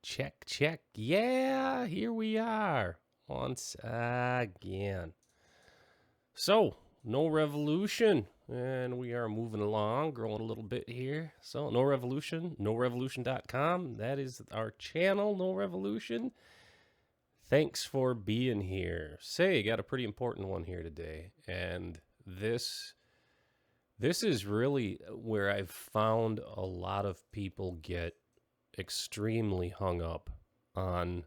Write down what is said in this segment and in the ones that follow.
Check, check. Yeah, here we are once again. So, no revolution. And we are moving along, growing a little bit here. So, no revolution, norevolution.com. That is our channel, No Revolution. Thanks for being here. Say, got a pretty important one here today. And this is really where I've found a lot of people get extremely hung up on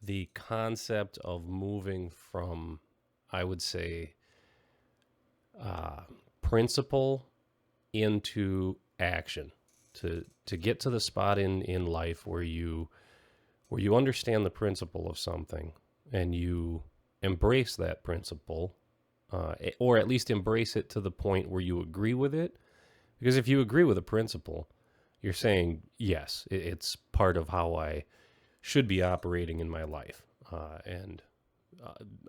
the concept of moving from, I would say, uh, principle into action to get to the spot in life where you understand the principle of something and you embrace that principle, or at least embrace it to the point where you agree with it. Because if you agree with a principle, you're saying yes, it's part of how I should be operating in my life. And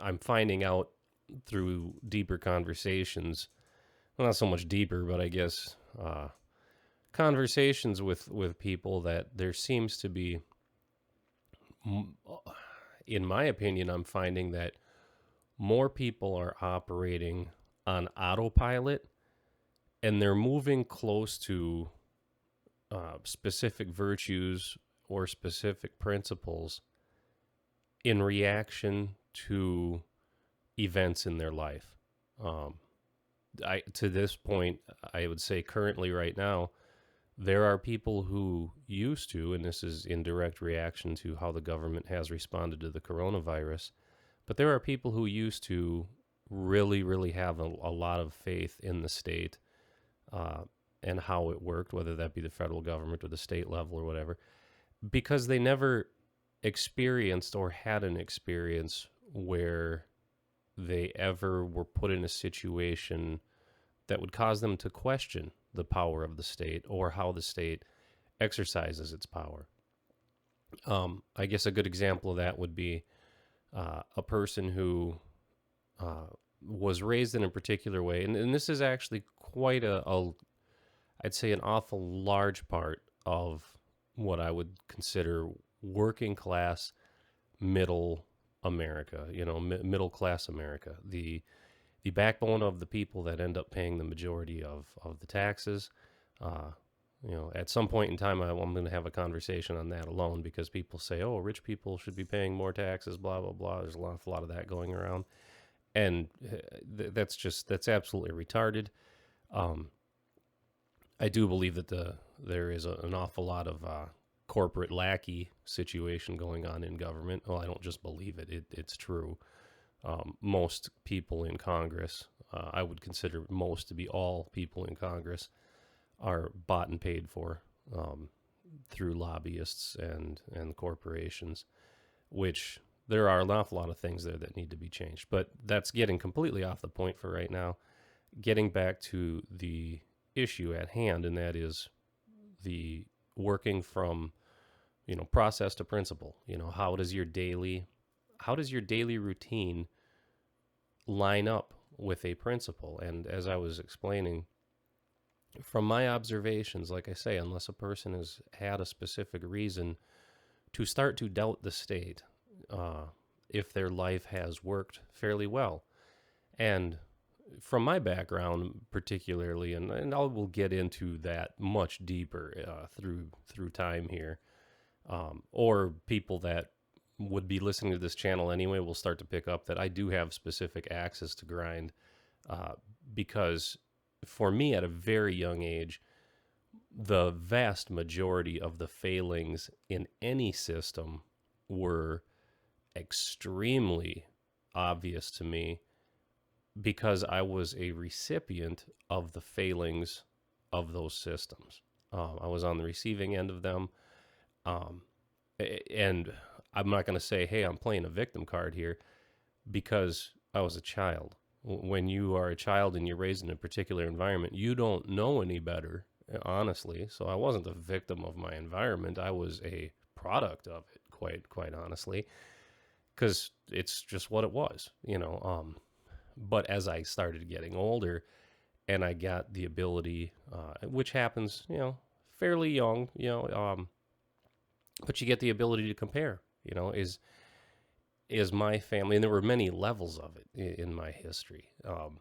I'm finding out through deeper conversations, well, not so much deeper, but I guess conversations with people, that there seems to be, in my opinion, I'm finding that more people are operating on autopilot and they're moving close to specific virtues or specific principles in reaction to events in their life. To this point, I would say currently right now, there are people who used to, and this is in direct reaction to how the government has responded to the coronavirus, but there are people who used to really, really have a lot of faith in the state and how it worked, whether that be the federal government or the state level or whatever, because they never experienced or had an experience where they ever were put in a situation that would cause them to question the power of the state or how the state exercises its power. I guess a good example of that would be a person who was raised in a particular way. And this is actually quite I'd say an awful large part of what I would consider working class middle America, middle class America, the backbone of the people that end up paying the majority of the taxes. At some point in time, I'm going to have a conversation on that alone, because people say, oh, rich people should be paying more taxes, blah, blah, blah. There's a lot of that going around. And that's absolutely retarded. I do believe that there is an awful lot of corporate lackey situation going on in government. Well, I don't just believe it. It's true. Most people in Congress, I would consider most to be all people in Congress, are bought and paid for through lobbyists and corporations, which there are an awful lot of things there that need to be changed. But that's getting completely off the point for right now. Getting back to the issue at hand, and that is the working from process to principle. How does your daily routine line up with a principle? And as I was explaining, from my observations, like I say, unless a person has had a specific reason to start to doubt the state, if their life has worked fairly well. And from my background particularly, and I will get into that much deeper through time here, or people that would be listening to this channel anyway will start to pick up that I do have specific axes to grind, because for me at a very young age, the vast majority of the failings in any system were extremely obvious to me, because I was a recipient of the failings of those systems. I was on the receiving end of them. And I'm not going to say, hey, I'm playing a victim card here, because I was a child. When you are a child and you're raised in a particular environment, you don't know any better, honestly. So I wasn't a victim of my environment. I was a product of it, quite honestly, because it's just what it was, But as I started getting older and I got the ability, which happens, fairly young, but you get the ability to compare. Is my family, and there were many levels of it in my history. The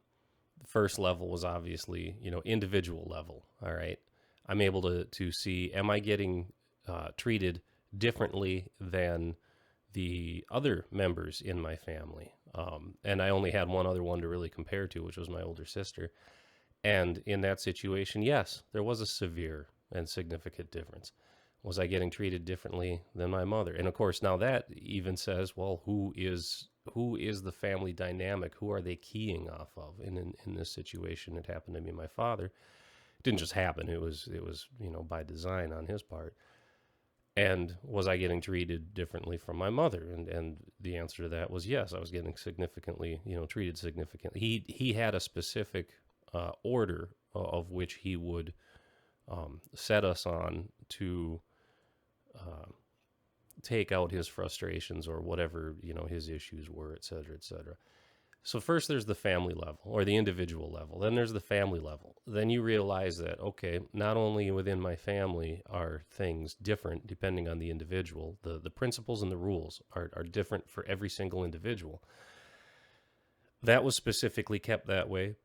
first level was obviously, individual level. All right, I'm able to see, am I getting treated differently than the other members in my family? And I only had one other one to really compare to, which was my older sister. And in that situation, yes, there was a severe and significant difference. Was I getting treated differently than my mother? And of course, now that even says, well, who is the family dynamic? Who are they keying off of? And in this situation, it happened to be my father. It didn't just happen. It was by design on his part. And was I getting treated differently from my mother? And the answer to that was yes. I was getting significantly, treated significantly. He had a specific order of which he would set us on to take out his frustrations or whatever his issues were, et cetera, et cetera. So first there's the family level or the individual level. Then there's the family level. Then you realize that, okay, not only within my family are things different depending on the individual, the principles and the rules are different for every single individual. That was specifically kept that way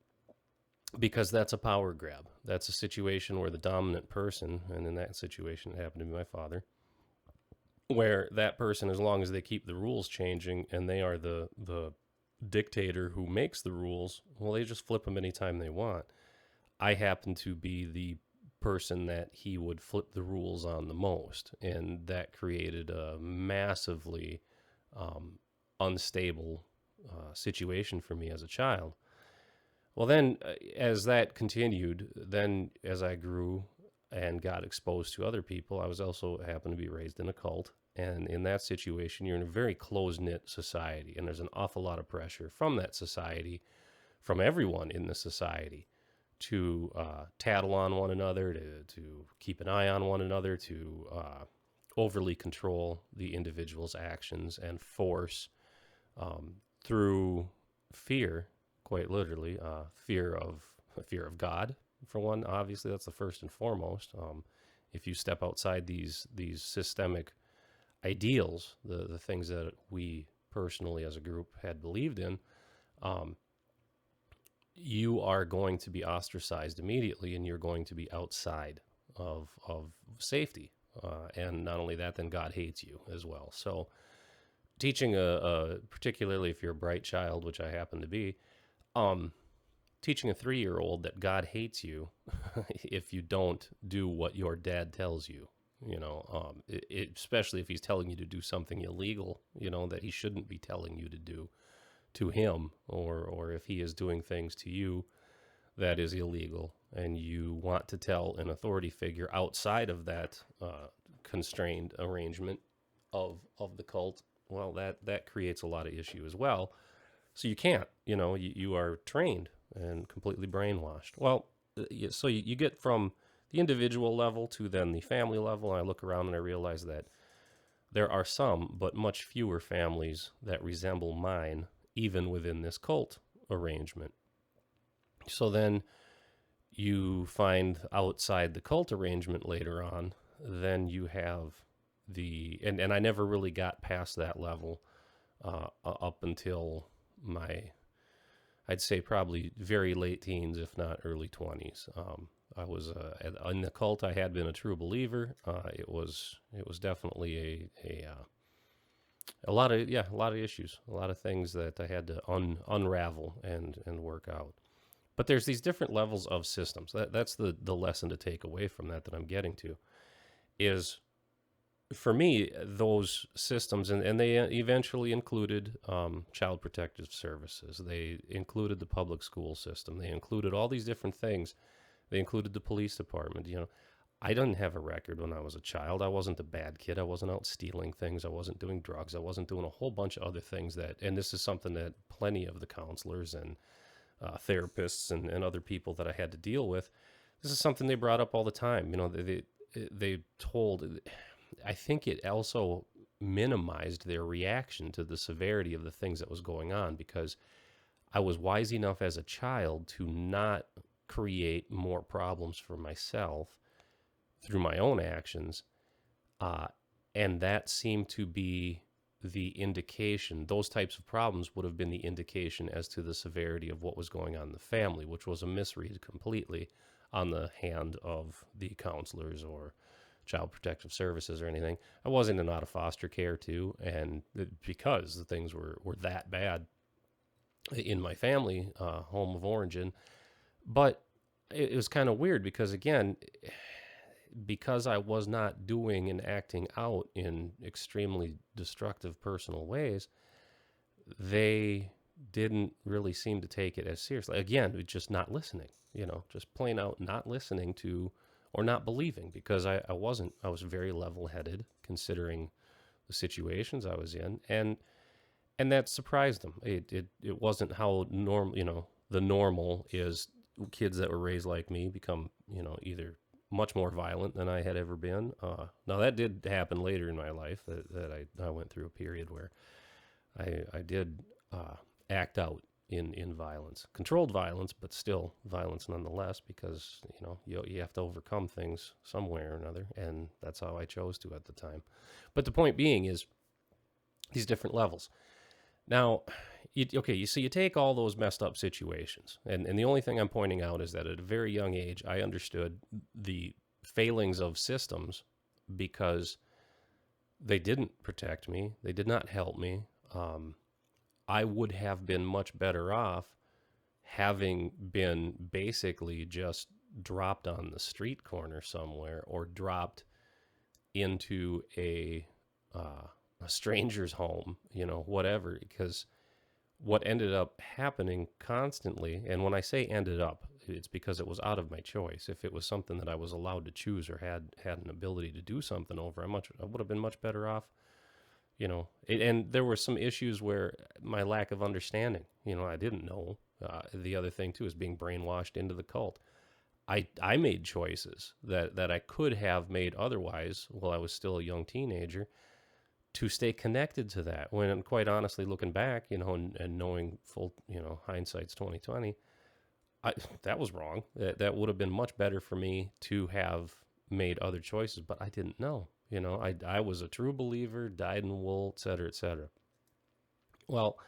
because that's a power grab. That's a situation where the dominant person, and in that situation it happened to be my father, where that person, as long as they keep the rules changing and they are the dictator who makes the rules, well, they just flip them anytime they want. I happen to be the person that he would flip the rules on the most, and that created a massively unstable situation for me as a child. Well, then, as that continued, then as I grew and got exposed to other people, I was also happened to be raised in a cult. And in that situation, you're in a very close-knit society, and there's an awful lot of pressure from that society, from everyone in the society, to tattle on one another, to keep an eye on one another, to overly control the individual's actions and force through fear, quite literally, fear of God, for one. Obviously, that's the first and foremost. If you step outside these systemic ideals, the things that we personally as a group had believed in, you are going to be ostracized immediately, and you're going to be outside of safety. And not only that, then God hates you as well. So teaching particularly if you're a bright child, which I happen to be, teaching a 3-year-old that God hates you if you don't do what your dad tells you, especially if he's telling you to do something illegal, that he shouldn't be telling you to do to him, or if he is doing things to you that is illegal, and you want to tell an authority figure outside of that constrained arrangement of the cult, well, that creates a lot of issue as well. So you can't, you are trained and completely brainwashed. Well, so you get from the individual level to then the family level, and I look around and I realize that there are some, but much fewer families that resemble mine, even within this cult arrangement. So then you find outside the cult arrangement later on, then you have and I never really got past that level up until I'd say probably very late teens, if not early 20s. I was in the cult. I had been a true believer. It was definitely a lot of issues, a lot of things that I had to unravel and work out. But there's these different levels of systems. That's the lesson to take away from that I'm getting to, is for me, those systems, and they eventually included child protective services. They included the public school system. They included all these different things. They included the police department. I didn't have a record when I was a child. I wasn't a bad kid. I wasn't out stealing things. I wasn't doing drugs. I wasn't doing a whole bunch of other things and this is something that plenty of the counselors and therapists and other people that I had to deal with, this is something they brought up all the time. They told, I think it also minimized their reaction to the severity of the things that was going on, because I was wise enough as a child to not create more problems for myself through my own actions, And that seemed to be the indication. Those types of problems would have been the indication as to the severity of what was going on in the family, which was a misread completely on the hand of the counselors or child protective services or anything. I was in and out of foster care too, and because the things were that bad in my family, home of origin. But it was kind of weird because, again, because I was not doing and acting out in extremely destructive personal ways, they didn't really seem to take it as seriously. Again, just not listening, just plain out not listening to or not believing, because I was very level headed considering the situations I was in. And that surprised them. It wasn't how the normal is. Kids that were raised like me become, either much more violent than I had ever been. Now that did happen later in my life, that I went through a period where I did act out in violence, controlled violence, but still violence nonetheless, because you have to overcome things some way or another, and that's how I chose to at the time. But the point being is these different levels. Now, you see, you take all those messed up situations, and the only thing I'm pointing out is that at a very young age, I understood the failings of systems because they didn't protect me. They did not help me. I would have been much better off having been basically just dropped on the street corner somewhere, or dropped into a stranger's home, whatever, because what ended up happening constantly, and when I say ended up, it's because it was out of my choice. If it was something that I was allowed to choose or had an ability to do something over, I would have been much better off, and there were some issues where my lack of understanding, I didn't know. The other thing too is being brainwashed into the cult. I made choices that I could have made otherwise while I was still a young teenager, to stay connected to that. When, quite honestly, looking back, and knowing full, hindsight's 2020, that was wrong. That would have been much better for me to have made other choices, but I didn't know. I was a true believer, dyed in the wool, et cetera, et cetera. Well,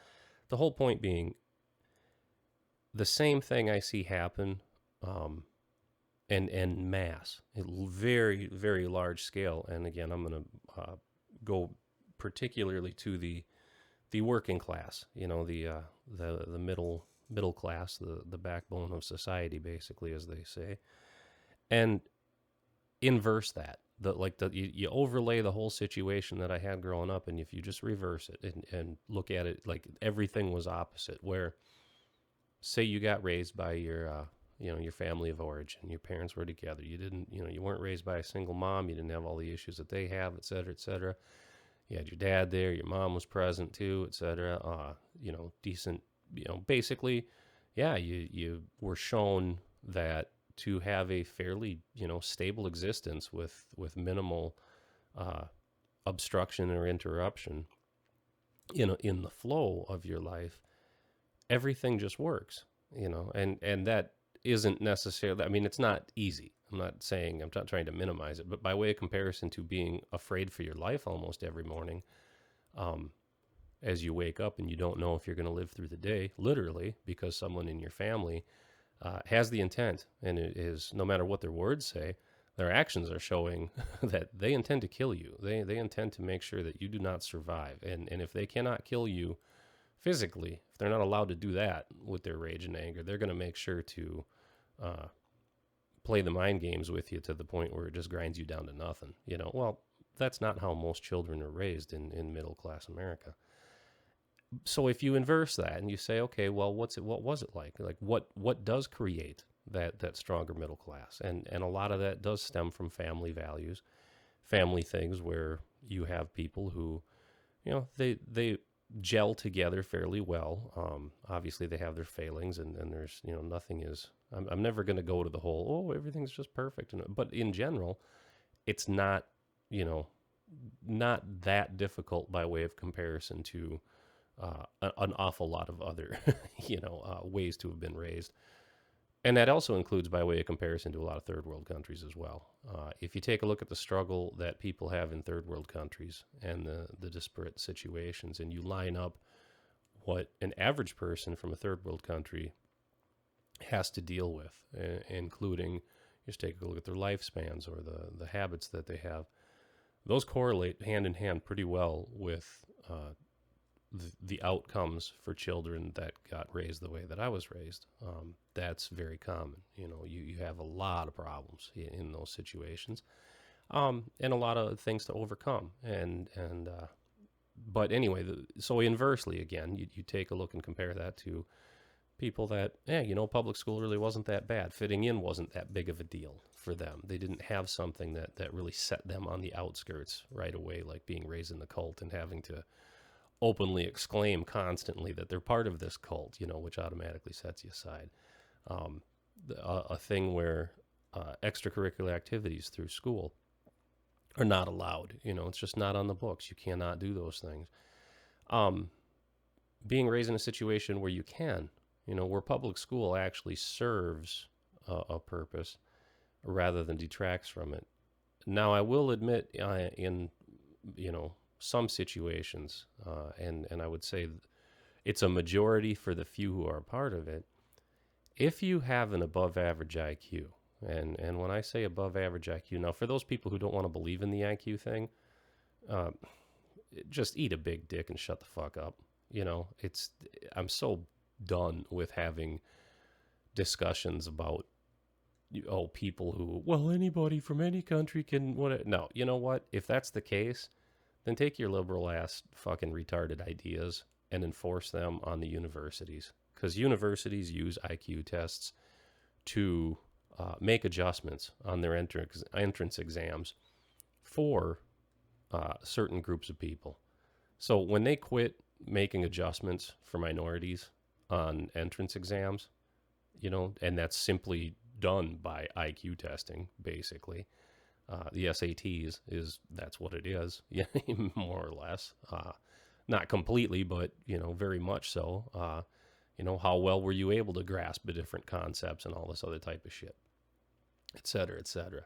the whole point being, the same thing I see happen, and mass, very, very large scale. And again, I'm going to go particularly to the working class, the middle class, the backbone of society, basically, as they say, and inverse that. You overlay the whole situation that I had growing up, and if you just reverse it and look at it like everything was opposite, where, say, you got raised by your family of origin, your parents were together, you weren't raised by a single mom, you didn't have all the issues that they have, et cetera, et cetera. You had your dad there, your mom was present too, et cetera. Decent, basically, yeah, you were shown that to have a fairly, stable existence with minimal obstruction or interruption, in the flow of your life, everything just works, and that isn't necessarily, I mean, it's not easy. I'm not trying to minimize it, but by way of comparison to being afraid for your life almost every morning, as you wake up and you don't know if you're going to live through the day, literally, because someone in your family has the intent, and it is, no matter what their words say, their actions are showing that they intend to kill you. They intend to make sure that you do not survive. And if they cannot kill you physically, if they're not allowed to do that with their rage and anger, they're going to make sure to play the mind games with you to the point where it just grinds you down to nothing. Well, that's not how most children are raised in middle class America. So if you inverse that and you say, okay, well, what was it like? Like what does create that stronger middle class? And a lot of that does stem from family values, family things, where you have people who, they gel together fairly well. Obviously they have their failings, and there's, nothing is, I'm never going to go to the whole, oh, everything's just perfect. But in general, it's not, not that difficult by way of comparison to an awful lot of other, ways to have been raised. And that also includes, by way of comparison, to a lot of third world countries as well. If you take a look at the struggle that people have in third world countries and the disparate situations, and you line up what an average person from a third world country has to deal with, including just take a look at their lifespans or the habits that they have, those correlate hand in hand pretty well with the outcomes for children that got raised the way that I was raised. That's very common. You have a lot of problems in those situations, and a lot of things to overcome. But anyway, so inversely, again, you take a look and compare that to people that, public school really wasn't that bad. Fitting in wasn't that big of a deal for them. They didn't have something that really set them on the outskirts right away, like being raised in the cult and having to openly exclaim constantly that they're part of this cult, which automatically sets you aside. A thing where extracurricular activities through school are not allowed. It's just not on the books. You cannot do those things. Being raised in a situation where you can, where public school actually serves a purpose rather than detracts from it. Now, I will admit in, some situations, and I would say it's a majority for the few who are a part of it, if you have an above average IQ, and when I say above average IQ, now for those people who don't want to believe in the IQ thing, just eat a big dick and shut the fuck up. I'm so done with having discussions about people who, well, anybody from any country can, what? No, you know what? If that's the case, then take your liberal ass fucking retarded ideas and enforce them on the universities. Because universities use IQ tests to make adjustments on their entrance exams for certain groups of people. So when they quit making adjustments for minorities on entrance exams, and that's simply done by IQ testing, basically. The SATs that's what it is, more or less. Not completely, but, very much so. How well were you able to grasp the different concepts and all this other type of shit, et cetera, et cetera.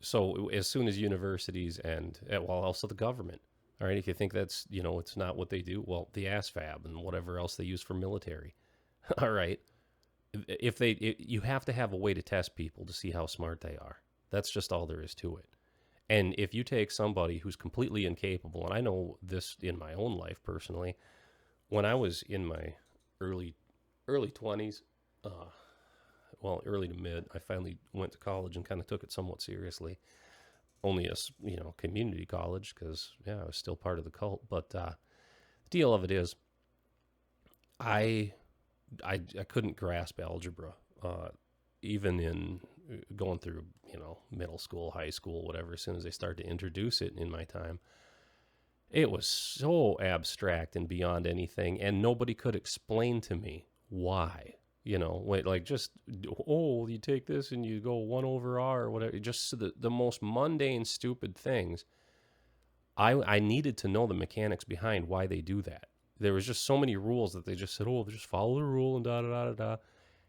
So as soon as universities and, well, also the government, all right, if you think that's, it's not what they do, well, the ASVAB and whatever else they use for military, all right. You have to have a way to test people to see how smart they are. That's just all there is to it. And if you take somebody who's completely incapable, and I know this in my own life personally, when I was in my early 20s, early to mid, I finally went to college and kind of took it somewhat seriously. Only a community college because, I was still part of the cult. But the deal of it is, I couldn't grasp algebra, even in going through, middle school, high school, whatever. As soon as they started to introduce it in my time, it was so abstract and beyond anything, and nobody could explain to me why. You take this and you go 1 over R or whatever. Just the most mundane, stupid things. I needed to know the mechanics behind why they do that. There was just so many rules that they just said, just follow the rule and da-da-da-da-da.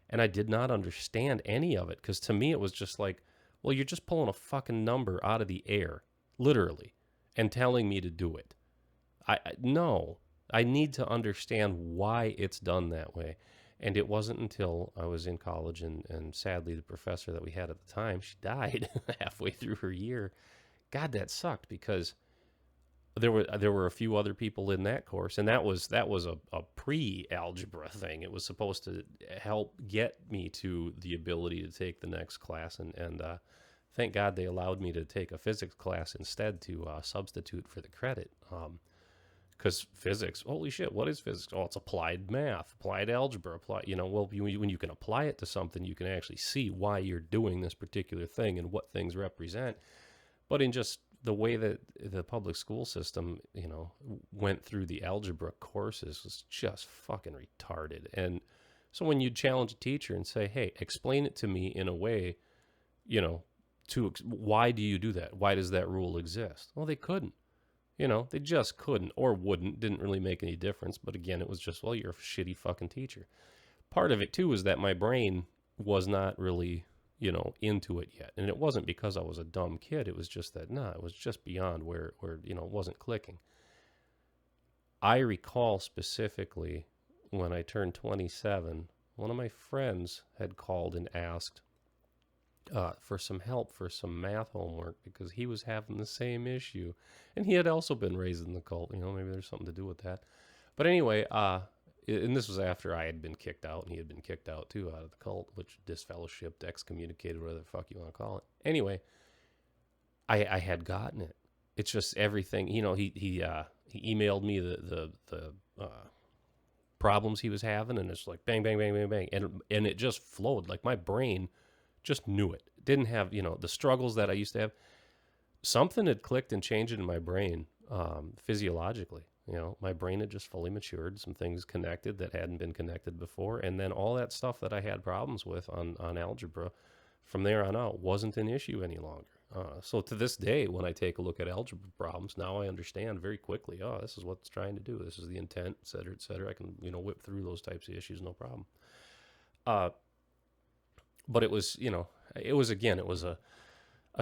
And I did not understand any of it because to me it was just like, well, you're just pulling a fucking number out of the air, literally, and telling me to do it. No, I need to understand why it's done that way. And it wasn't until I was in college and sadly the professor that we had at the time, she died halfway through her year. God, that sucked because there were a few other people in that course, and that was a pre-algebra thing. It was supposed to help get me to the ability to take the next class, and thank God they allowed me to take a physics class instead to substitute for the credit. Because physics, holy shit, what is physics? Oh, it's applied math, applied algebra, when you can apply it to something, you can actually see why you're doing this particular thing and what things represent. But in just the way that the public school system, went through the algebra courses was just fucking retarded. And so when you challenge a teacher and say, hey, explain it to me in a way, why do you do that? Why does that rule exist? Well, they couldn't. They just couldn't or wouldn't. Didn't really make any difference. But again, it was just, well, you're a shitty fucking teacher. part of it too is that my brain was not really, into it yet. And it wasn't because I was a dumb kid. It was just that, it was just beyond where, it wasn't clicking. I recall specifically when I turned 27, one of my friends had called and asked for some help for some math homework because he was having the same issue. And he had also been raised in the cult. Maybe there's something to do with that. But anyway, and this was after I had been kicked out, and he had been kicked out too out of the cult, which disfellowshipped, excommunicated, whatever the fuck you want to call it. Anyway, I had gotten it. It's just everything. He emailed me the problems he was having, and it's like bang, bang, bang, bang, bang, and it just flowed. Like my brain just knew it. Didn't have the struggles that I used to have. Something had clicked and changed in my brain physiologically. My brain had just fully matured. Some things connected that hadn't been connected before. And then all that stuff that I had problems with on algebra from there on out wasn't an issue any longer. So to this day, when I take a look at algebra problems, now I understand very quickly, this is what it's trying to do. This is the intent, et cetera, et cetera. I can, whip through those types of issues, no problem. But it was, it was a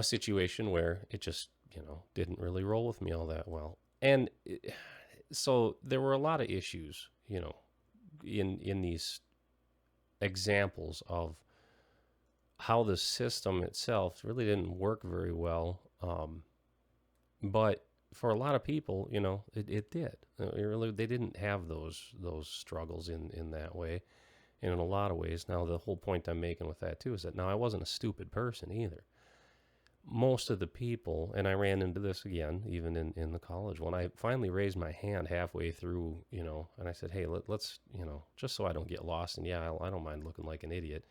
situation where it just, didn't really roll with me all that well. And so there were a lot of issues, in these examples of how the system itself really didn't work very well. But for a lot of people, it did. They didn't have those struggles in that way. And in a lot of ways, now the whole point I'm making with that too is that now I wasn't a stupid person either. Most of the people, and I ran into this again, even in the college, when I finally raised my hand halfway through, and I said, hey, let's, just so I don't get lost, and I don't mind looking like an idiot,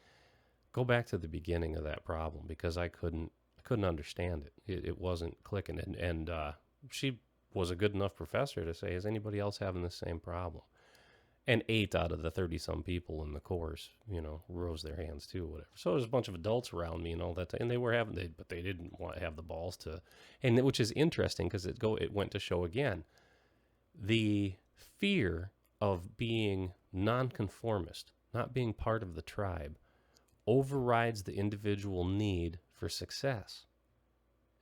go back to the beginning of that problem, because I couldn't understand it. It wasn't clicking. And she was a good enough professor to say, is anybody else having the same problem? And 8 out of the 30-some people in the course, rose their hands too, whatever. So there's a bunch of adults around me and all that, and they were but they didn't want to have the balls to, and which is interesting because it went to show again the fear of being nonconformist, not being part of the tribe, overrides the individual need for success.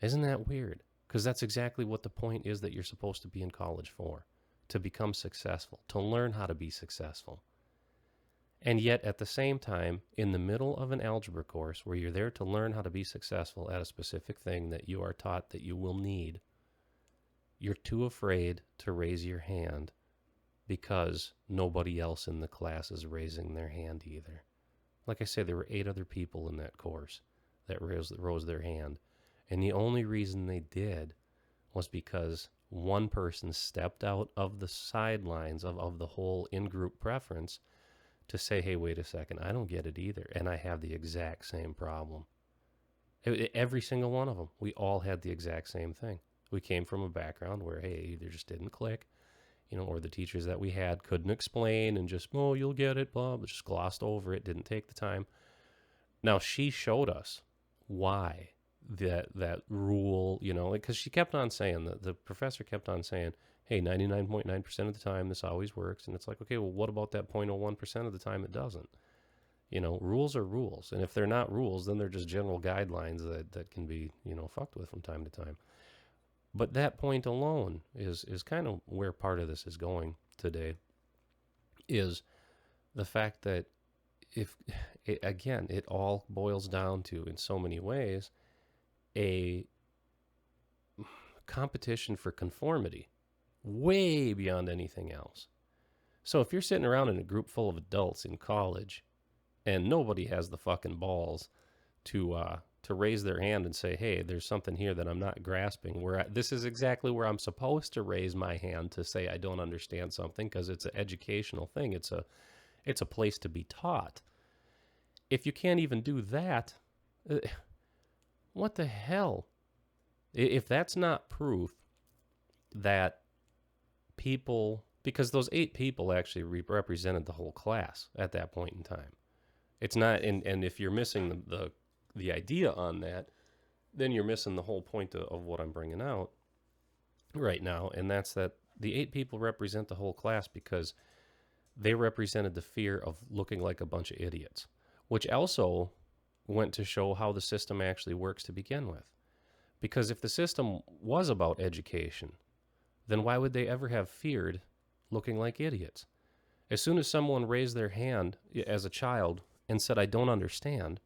Isn't that weird? Because that's exactly what the point is that you're supposed to be in college for. To become successful, to learn how to be successful. And yet, at the same time, in the middle of an algebra course where you're there to learn how to be successful at a specific thing that you are taught that you will need, you're too afraid to raise your hand because nobody else in the class is raising their hand either. Like I said, there were 8 other people in that course that rose their hand. And the only reason they did was because one person stepped out of the sidelines of the whole in-group preference to say, hey, wait a second, I don't get it either. And I have the exact same problem. Every single one of them, we all had the exact same thing. We came from a background where, hey, either just didn't click, or the teachers that we had couldn't explain and just, you'll get it, blah, but just glossed over it, didn't take the time. Now, she showed us why that rule, because she kept on saying, the professor kept on saying, hey, 99.9% of the time this always works. And it's like, okay, well, what about that 0.01% of the time it doesn't? Rules are rules. And if they're not rules, then they're just general guidelines that can be, fucked with from time to time. But that point alone is kind of where part of this is going today, is the fact that it all boils down to, in so many ways, a competition for conformity way beyond anything else. So if you're sitting around in a group full of adults in college and nobody has the fucking balls to raise their hand and say, hey, there's something here that I'm not grasping, this is exactly where I'm supposed to raise my hand to say I don't understand something, because it's an educational thing. It's a place to be taught. If you can't even do that, what the hell? If that's not proof that people, because those 8 people actually represented the whole class at that point in time. It's not, and if you're missing the idea on that, then you're missing the whole point of what I'm bringing out right now, and that's that the 8 people represent the whole class because they represented the fear of looking like a bunch of idiots, which also went to show how the system actually works to begin with. Because if the system was about education, then why would they ever have feared looking like idiots? As soon as someone raised their hand as a child and said, I don't understand,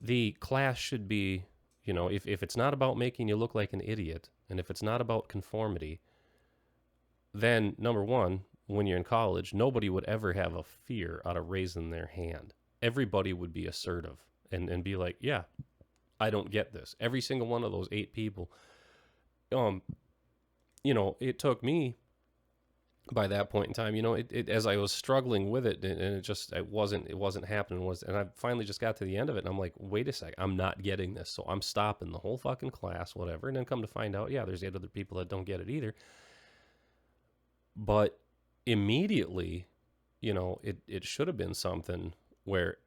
the class should be, if it's not about making you look like an idiot, and if it's not about conformity, then number one, when you're in college, nobody would ever have a fear out of raising their hand. Everybody would be assertive and be like, yeah, I don't get this. Every single one of those 8 people, it took me by that point in time, as I was struggling with it, and it wasn't happening, and I finally just got to the end of it, and I'm like, wait a sec, I'm not getting this, so I'm stopping the whole fucking class, whatever, and then come to find out, yeah, there's 8 other people that don't get it either. But immediately, it should have been something where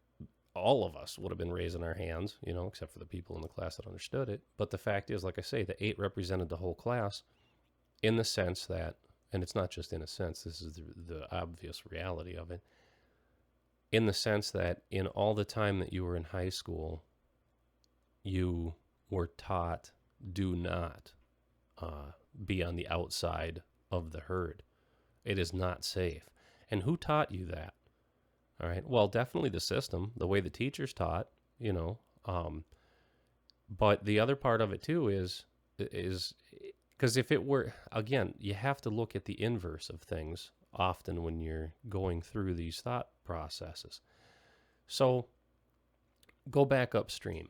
all of us would have been raising our hands, except for the people in the class that understood it. But the fact is, like I say, the 8 represented the whole class in the sense that, and it's not just in a sense, this is the obvious reality of it, in the sense that in all the time that you were in high school, you were taught, do not be on the outside of the herd. It is not safe. And who taught you that? All right. Well, definitely the system, the way the teachers taught, but the other part of it too is because if it were, again, you have to look at the inverse of things often when you're going through these thought processes. So go back upstream,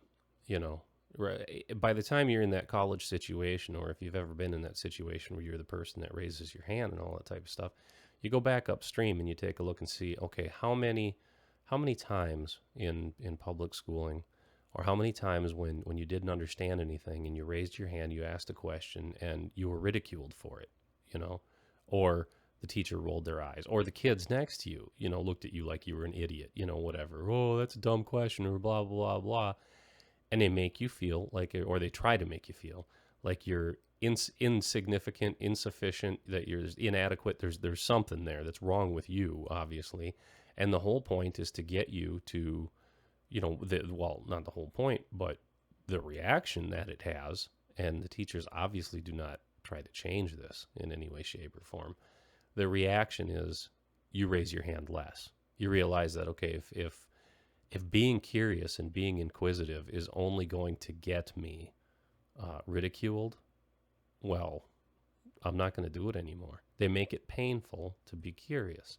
by the time you're in that college situation, or if you've ever been in that situation where you're the person that raises your hand and all that type of stuff, you go back upstream and you take a look and see, okay, how many times in public schooling, or how many times when you didn't understand anything and you raised your hand, you asked a question and you were ridiculed for it, or the teacher rolled their eyes, or the kids next to you, looked at you like you were an idiot, whatever. Oh, that's a dumb question, or blah, blah, blah, blah. And they make you feel like, or they try to make you feel like you're insignificant, insufficient, that you're inadequate. There's something there that's wrong with you, obviously. And the whole point is to get you to, not the whole point, but the reaction that it has. And the teachers obviously do not try to change this in any way, shape, or form. The reaction is you raise your hand less. You realize that, okay, if being curious and being inquisitive is only going to get me ridiculed, well, I'm not going to do it anymore. They make it painful to be curious.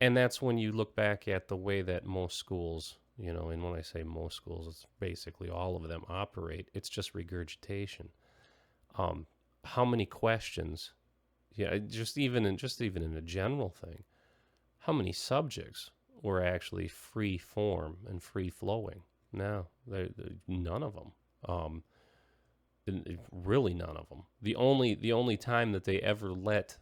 And that's when you look back at the way that most schools, and when I say most schools, it's basically all of them operate. It's just regurgitation. How many questions, just even in a general thing, how many subjects were actually free form and free flowing? No, none of them. Really none of them. The only time that they ever let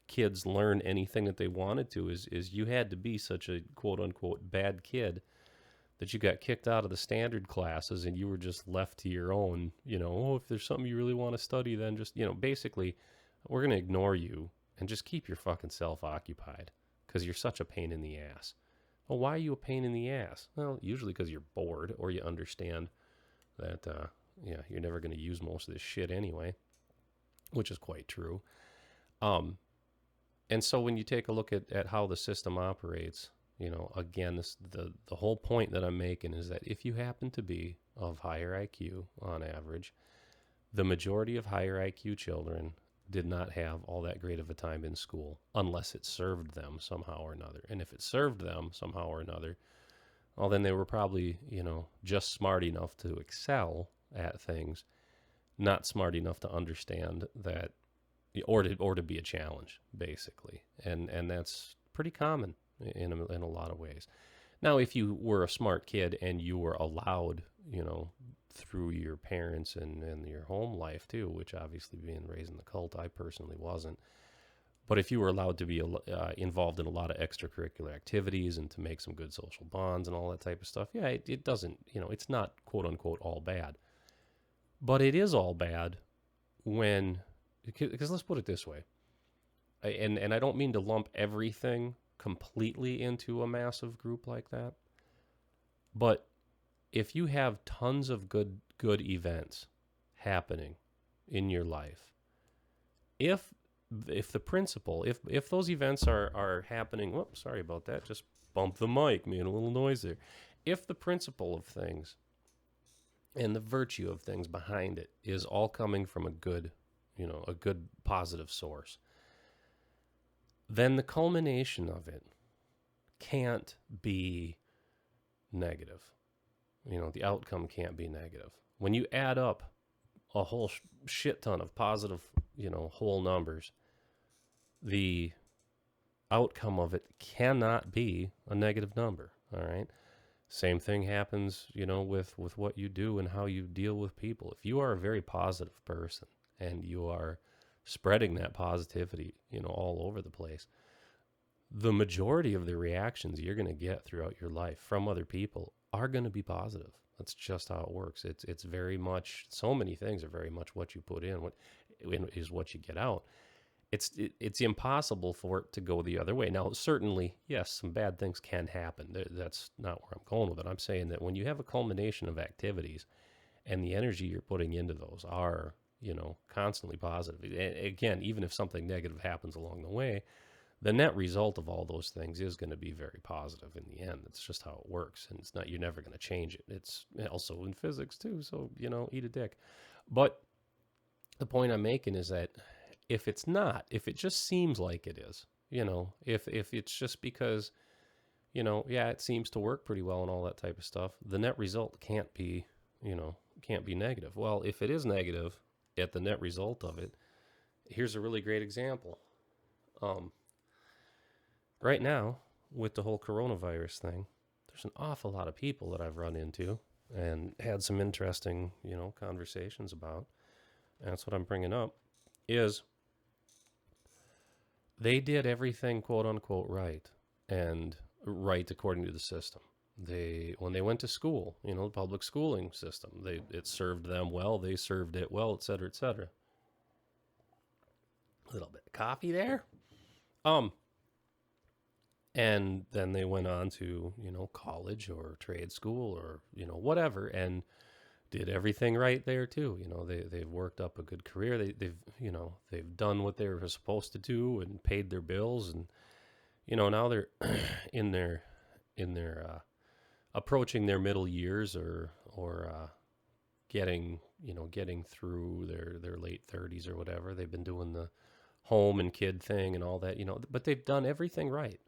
kids learn anything that they wanted to is you had to be such a quote unquote bad kid that you got kicked out of the standard classes and you were just left to your own, if there's something you really want to study, then just, basically we're going to ignore you and just keep your fucking self occupied because you're such a pain in the ass. Well, why are you a pain in the ass? Well, usually because you're bored or you understand that, you're never going to use most of this shit anyway, which is quite true. And so when you take a look at how the system operates, again, the whole point that I'm making is that if you happen to be of higher IQ on average, the majority of higher IQ children did not have all that great of a time in school unless it served them somehow or another. And if it served them somehow or another, well, then they were probably, just smart enough to excel at things, not smart enough to understand that, or to be a challenge, basically. And that's pretty common in a lot of ways. Now, if you were a smart kid and you were allowed, through your parents and your home life too, which obviously being raised in the cult, I personally wasn't. But if you were allowed to be involved in a lot of extracurricular activities and to make some good social bonds and all that type of stuff, yeah, it doesn't, it's not quote unquote all bad. But it is all bad when, because let's put it this way. and I don't mean to lump everything completely into a massive group like that, but if you have tons of good events happening in your life, if the principle, if those events are happening, whoops, sorry about that, just bump the mic, made a little noise there. If the principle of things and the virtue of things behind it is all coming from a good, a good positive source, then the culmination of it can't be negative. The outcome can't be negative. When you add up a whole shit ton of positive, whole numbers, the outcome of it cannot be a negative number. All right. Same thing happens, with what you do and how you deal with people. If you are a very positive person and you are spreading that positivity, all over the place, the majority of the reactions you're going to get throughout your life from other people are going to be positive. That's just how it works. It's very much, so many things are very much what you put in, what is what you get out. It's impossible for it to go the other way. Now, certainly, yes, some bad things can happen. That's not where I'm going with it. I'm saying that when you have a culmination of activities and the energy you're putting into those are, constantly positive. Again, even if something negative happens along the way, the net result of all those things is going to be very positive in the end. It's just how it works, and you're never going to change it. It's also in physics too, so eat a dick. But the point I'm making is that if it's not, if it just seems like it is, if it's just because, it seems to work pretty well and all that type of stuff, the net result can't be negative. Well, if it is negative at the net result of it, here's a really great example. Right now, with the whole coronavirus thing, there's an awful lot of people that I've run into and had some interesting, conversations about. And that's what I'm bringing up, is they did everything, quote unquote, right, and right according to the system. When they went to school, the public schooling system, it served them well, they served it well, et cetera, et cetera. A little bit of coffee there. And then they went on to, college or trade school or, whatever, and did everything right there too. They've worked up a good career. They've done what they were supposed to do and paid their bills. And, now they're in their approaching their middle years or getting through their late 30s or whatever. They've been doing the home and kid thing and all that, but they've done everything right.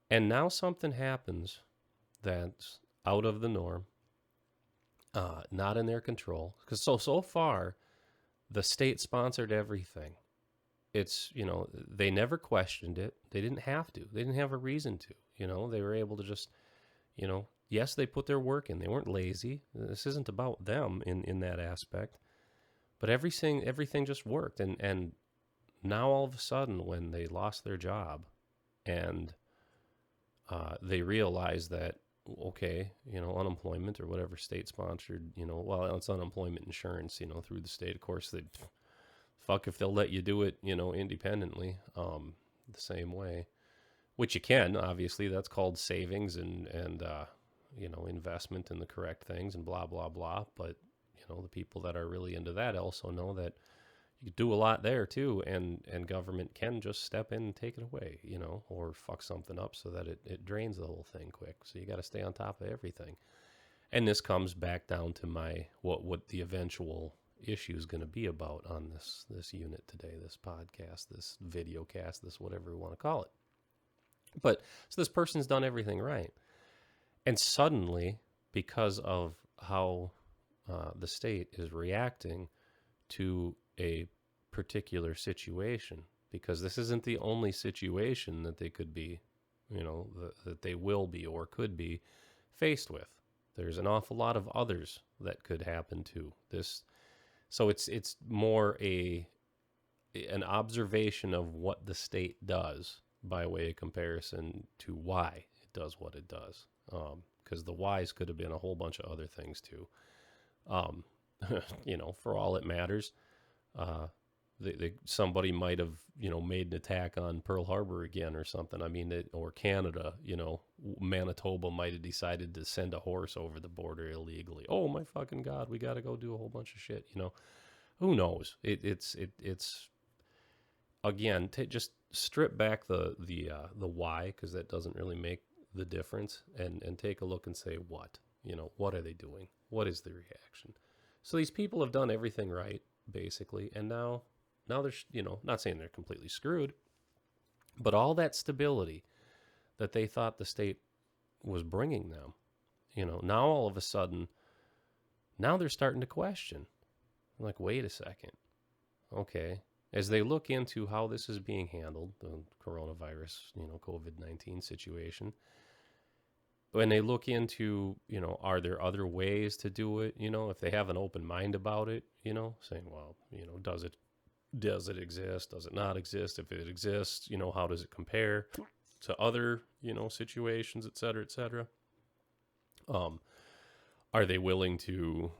And now something happens that's out of the norm, not in their control. Because so far, the state sponsored everything. It's, they never questioned it. They didn't have to. They didn't have a reason to. They were able to just, yes, they put their work in. They weren't lazy. This isn't about them in that aspect. But everything just worked. And now all of a sudden, when they lost their job and they realized that, okay, unemployment or whatever state sponsored, well, it's unemployment insurance, through the state. Of course, fuck if they'll let you do it, independently, the same way, which you can, obviously. That's called savings and investment in the correct things and blah, blah, blah. But, the people that are really into that also know that you do a lot there too, and government can just step in and take it away, or fuck something up so that it drains the whole thing quick. So you got to stay on top of everything. And this comes back down to what the eventual issue is going to be about on this unit today, this podcast, this video cast, this whatever we want to call it. But so this person's done everything right, and suddenly, because of how the state is reacting to a particular situation, because this isn't the only situation that they could be, that they will be or could be faced with. There's an awful lot of others that could happen too. So it's more an observation of what the state does by way of comparison to why it does what it does. Because the whys could have been a whole bunch of other things too. For all it matters, somebody might have, made an attack on Pearl Harbor again or something. I mean, or Canada, Manitoba might have decided to send a horse over the border illegally. Oh my fucking God, we got to go do a whole bunch of shit. Who knows? It's again, just strip back the why, because that doesn't really make the difference, and take a look and say what are they doing? What is the reaction? So these people have done everything right, basically, and now they're, not saying they're completely screwed, but all that stability that they thought the state was bringing them, now all of a sudden, now they're starting to question. Like, wait a second. Okay. As they look into how this is being handled, the coronavirus, COVID-19 situation, when they look into, are there other ways to do it? If they have an open mind about it, saying, well, does it exist? Does it not exist? If it exists, how does it compare to other, situations, et cetera, et cetera? Are they willing to,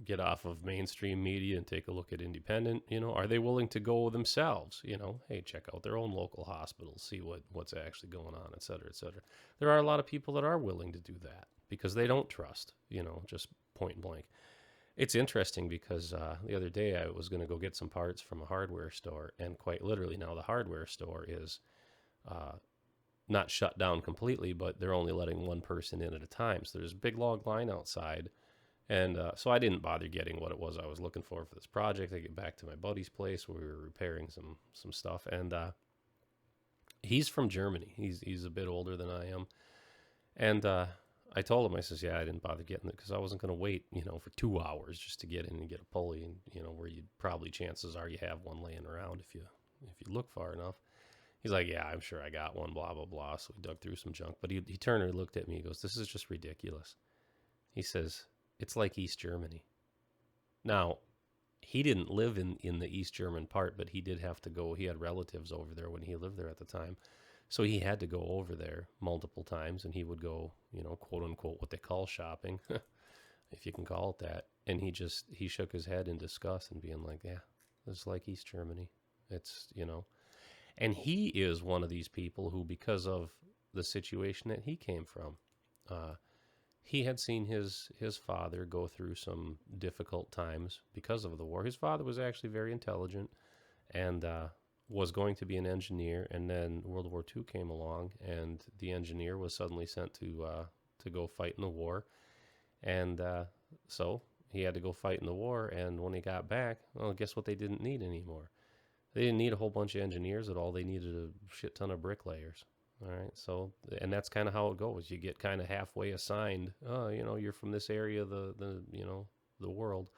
get off of mainstream media and take a look at independent? Are they willing to go themselves? Hey, check out their own local hospitals, see what's actually going on, et cetera, et cetera. There are a lot of people that are willing to do that because they don't trust, just point blank. It's interesting because the other day I was going to go get some parts from a hardware store, and quite literally now the hardware store is not shut down completely, but they're only letting one person in at a time. So there's a big long line outside. And so I didn't bother getting what it was I was looking for this project. I get back to my buddy's place where we were repairing some stuff. And he's from Germany. He's a bit older than I am. And I told him, I says, yeah, I didn't bother getting it because I wasn't going to wait, for 2 hours just to get in and get a pulley. And, where you probably chances are you have one laying around if you look far enough. He's like, yeah, I'm sure I got one, blah, blah, blah. So we dug through some junk. But he turned and looked at me. He goes, this is just ridiculous. He says, it's like East Germany. Now, he didn't live in the East German part, but he did have to go. He had relatives over there when he lived there at the time. So he had to go over there multiple times, and he would go, quote unquote, what they call shopping, if you can call it that. And he shook his head in disgust and being like, yeah, it's like East Germany. It's, and he is one of these people who, because of the situation that he came from, he had seen his father go through some difficult times because of the war. His father was actually very intelligent and was going to be an engineer, and then World War II came along, and the engineer was suddenly sent to go fight in the war, and so he had to go fight in the war. And when he got back, well, guess what? They didn't need anymore. They didn't need a whole bunch of engineers at all. They needed a shit ton of bricklayers. All right, so, and that's kind of how it goes. You get kind of halfway assigned. Oh, you're from this area of the world,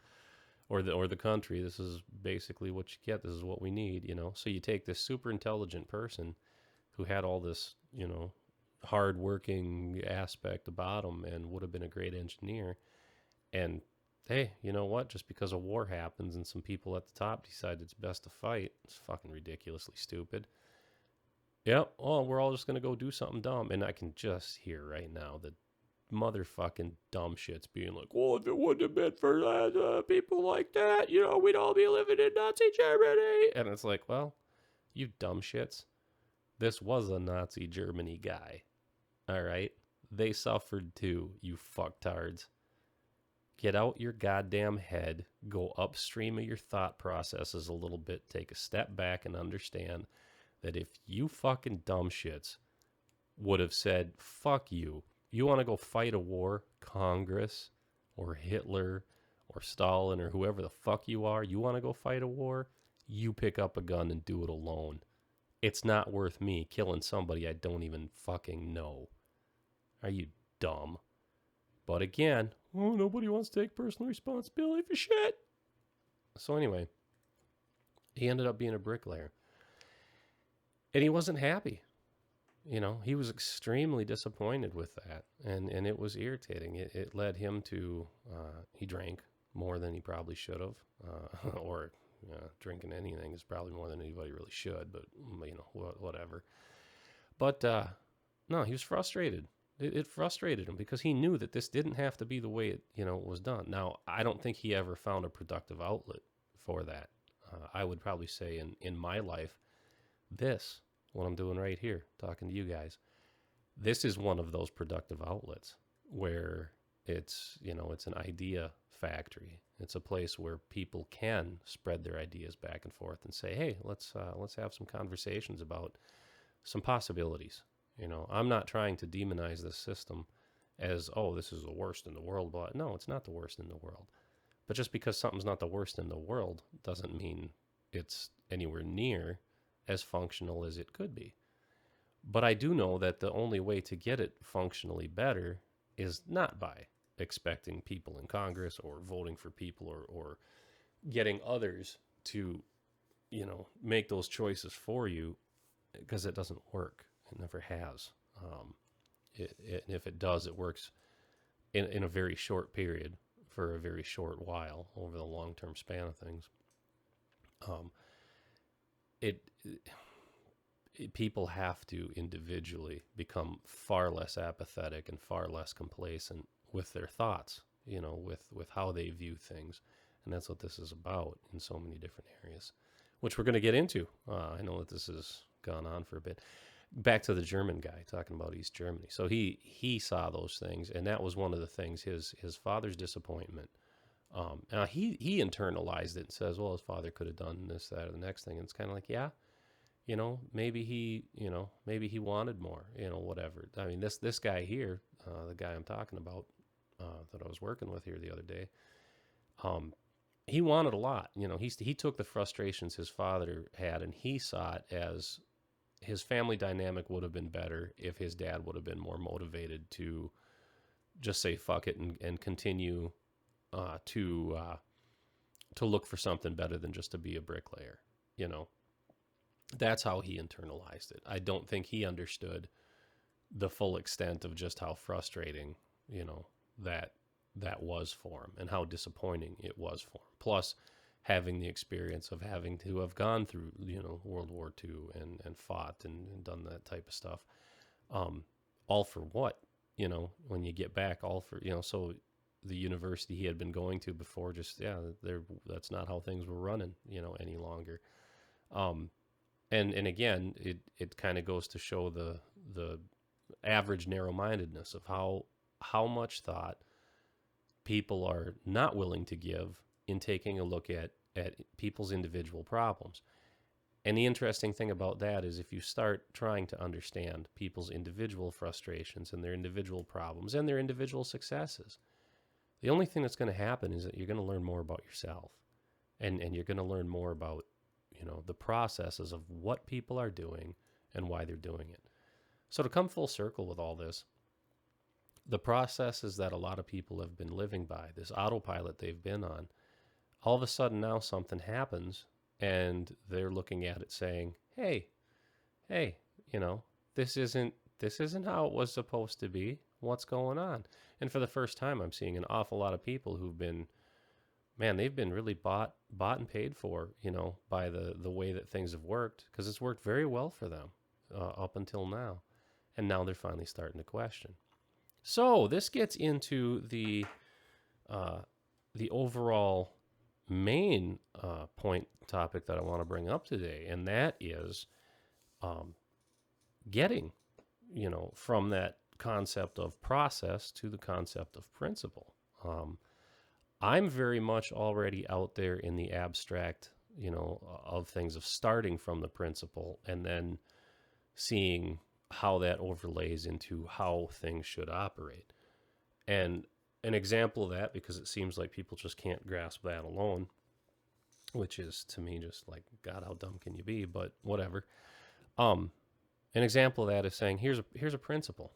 or the country. This is basically what you get. This is what we need. So you take this super intelligent person who had all this, hard-working aspect about him and would have been a great engineer, and hey, you know what? Just because a war happens and some people at the top decide it's best to fight, it's fucking ridiculously stupid. Yep. Oh, we're all just going to go do something dumb. And I can just hear right now the motherfucking dumb shits being like, well, if it wouldn't have been for people like that, we'd all be living in Nazi Germany. And it's like, well, you dumb shits. This was a Nazi Germany guy. All right? They suffered too, you fucktards. Get out your goddamn head. Go upstream of your thought processes a little bit. Take a step back and understand that if you fucking dumb shits would have said, fuck you, you want to go fight a war, Congress or Hitler or Stalin or whoever the fuck you are, you want to go fight a war, you pick up a gun and do it alone. It's not worth me killing somebody I don't even fucking know. Are you dumb? But again, nobody wants to take personal responsibility for shit. So anyway, he ended up being a bricklayer. And he wasn't happy. He was extremely disappointed with that. And it was irritating. It led him to, he drank more than he probably should have. Or drinking anything is probably more than anybody really should. But, whatever. But, no, he was frustrated. It frustrated him because he knew that this didn't have to be the way it, was done. Now, I don't think he ever found a productive outlet for that. I would probably say in my life, this, what I'm doing right here, talking to you guys, this is one of those productive outlets where it's an idea factory. It's a place where people can spread their ideas back and forth and say, hey, let's have some conversations about some possibilities. I'm not trying to demonize this system as, oh, this is the worst in the world. But no, it's not the worst in the world. But just because something's not the worst in the world doesn't mean it's anywhere near as functional as it could be. But I do know that the only way to get it functionally better is not by expecting people in Congress or voting for people or getting others to, make those choices for you, because it doesn't work. It never has. And if it does, it works in a very short period for a very short while over the long-term span of things. It people have to individually become far less apathetic and far less complacent with their thoughts, with how they view things. And that's what this is about in so many different areas, which we're going to get into. I know that this has gone on for a bit. Back to the German guy talking about East Germany. So he saw those things, and that was one of the things, his father's disappointment. Now he internalized it and says, well, his father could have done this, that, or the next thing. And it's kind of like, yeah, maybe he wanted more, whatever. I mean, this guy here, the guy I'm talking about, that I was working with here the other day, he wanted a lot. He took the frustrations his father had, and he saw it as his family dynamic would have been better if his dad would have been more motivated to just say fuck it and continue to look for something better than just to be a bricklayer. That's how he internalized it. I don't think he understood the full extent of just how frustrating, that was for him, and how disappointing it was for him. Plus, having the experience of having to have gone through, World War II and fought and done that type of stuff. All for what? When you get back, all for, so the university he had been going to before, just, that's not how things were running, any longer. And again, it kind of goes to show the average narrow-mindedness of how much thought people are not willing to give in taking a look at people's individual problems. And the interesting thing about that is, if you start trying to understand people's individual frustrations and their individual problems and their individual successes, the only thing that's going to happen is that you're going to learn more about yourself, and you're going to learn more about the processes of what people are doing and why they're doing it. So to come full circle with all this, the processes that a lot of people have been living by, this autopilot they've been on, all of a sudden now something happens and they're looking at it saying, hey, this isn't how it was supposed to be. What's going on? And for the first time, I'm seeing an awful lot of people who've been, they've been really bought and paid for, by the way that things have worked, because it's worked very well for them up until now. And now they're finally starting to question. So this gets into the overall main point topic that I want to bring up today, and that is getting, from that concept of process to the concept of principle. I'm very much already out there in the abstract, of things, of starting from the principle and then seeing how that overlays into how things should operate. And an example of that, because it seems like people just can't grasp that alone, which is to me just like, God, how dumb can you be? But whatever. An example of that is saying, here's a principle.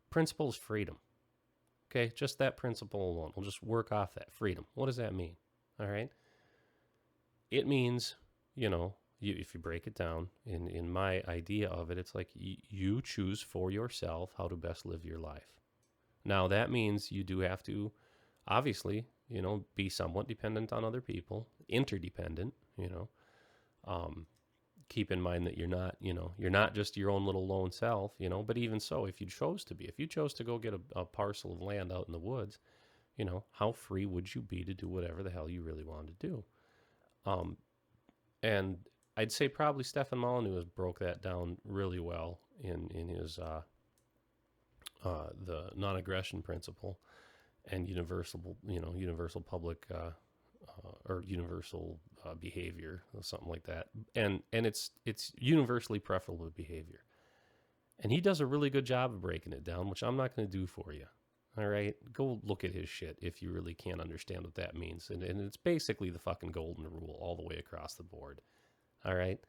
Principle is freedom. Okay, just that principle alone. We'll just work off that freedom. What does that mean? All right. It means, if you break it down in my idea of it, it's like you choose for yourself how to best live your life. Now, that means you do have to, obviously, be somewhat dependent on other people, interdependent, keep in mind that you're not just your own little lone self, but even so, if you chose to go get a parcel of land out in the woods, how free would you be to do whatever the hell you really wanted to do? And I'd say probably Stefan Molyneux broke that down really well in his the non-aggression principle and universal public or universal behavior or something like that. And it's universally preferable behavior. And he does a really good job of breaking it down, which I'm not going to do for you. All right, go look at his shit if you really can't understand what that means. And it's basically the fucking golden rule all the way across the board. All right.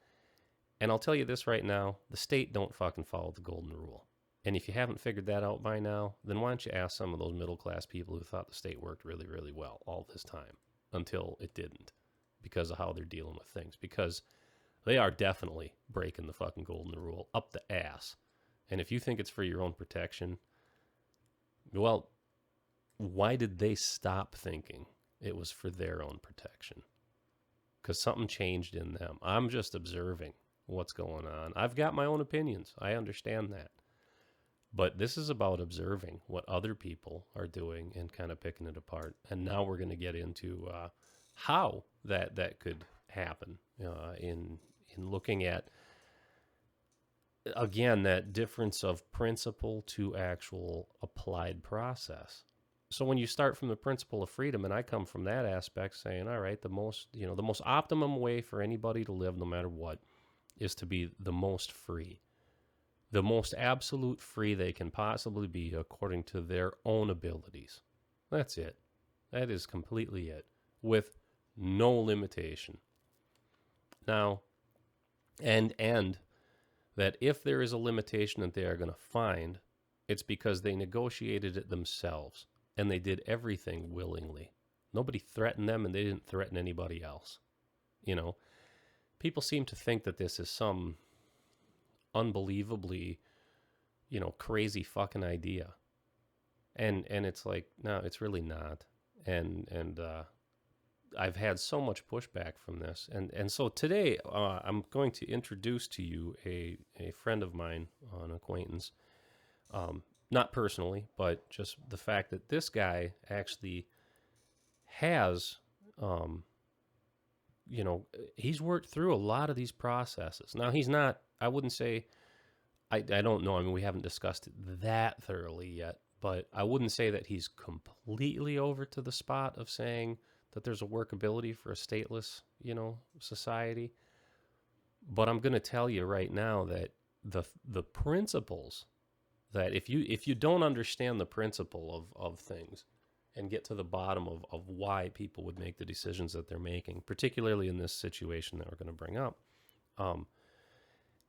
And I'll tell you this right now, the state don't fucking follow the golden rule. And if you haven't figured that out by now, then why don't you ask some of those middle class people who thought the state worked really, really well all this time until it didn't because of how they're dealing with things. Because they are definitely breaking the fucking golden rule up the ass. And if you think it's for your own protection, well, why did they stop thinking it was for their own protection? Because something changed in them. I'm just observing what's going on. I've got my own opinions. I understand that. But this is about observing what other people are doing and kind of picking it apart. And now we're going to get into how that could happen in looking at, again, that difference of principle to actual applied process. So when you start from the principle of freedom, and I come from that aspect saying, all right, the most optimum way for anybody to live no matter what is to be the most free. The most absolute free they can possibly be according to their own abilities. That's it. That is completely it. With no limitation. Now, and that if there is a limitation that they are going to find, it's because they negotiated it themselves and they did everything willingly. Nobody threatened them and they didn't threaten anybody else. You know, people seem to think that this is some unbelievably, crazy fucking idea. And it's like, no, it's really not. And I've had so much pushback from this. And so today I'm going to introduce to you a friend of mine, an acquaintance, not personally, but just the fact that this guy actually has, he's worked through a lot of these processes. Now, he's not, I wouldn't say, I don't know. I mean, we haven't discussed it that thoroughly yet, but I wouldn't say that he's completely over to the spot of saying that there's a workability for a stateless, society. But I'm going to tell you right now that the principles that if you don't understand the principle of things and get to the bottom of why people would make the decisions that they're making, particularly in this situation that we're going to bring up,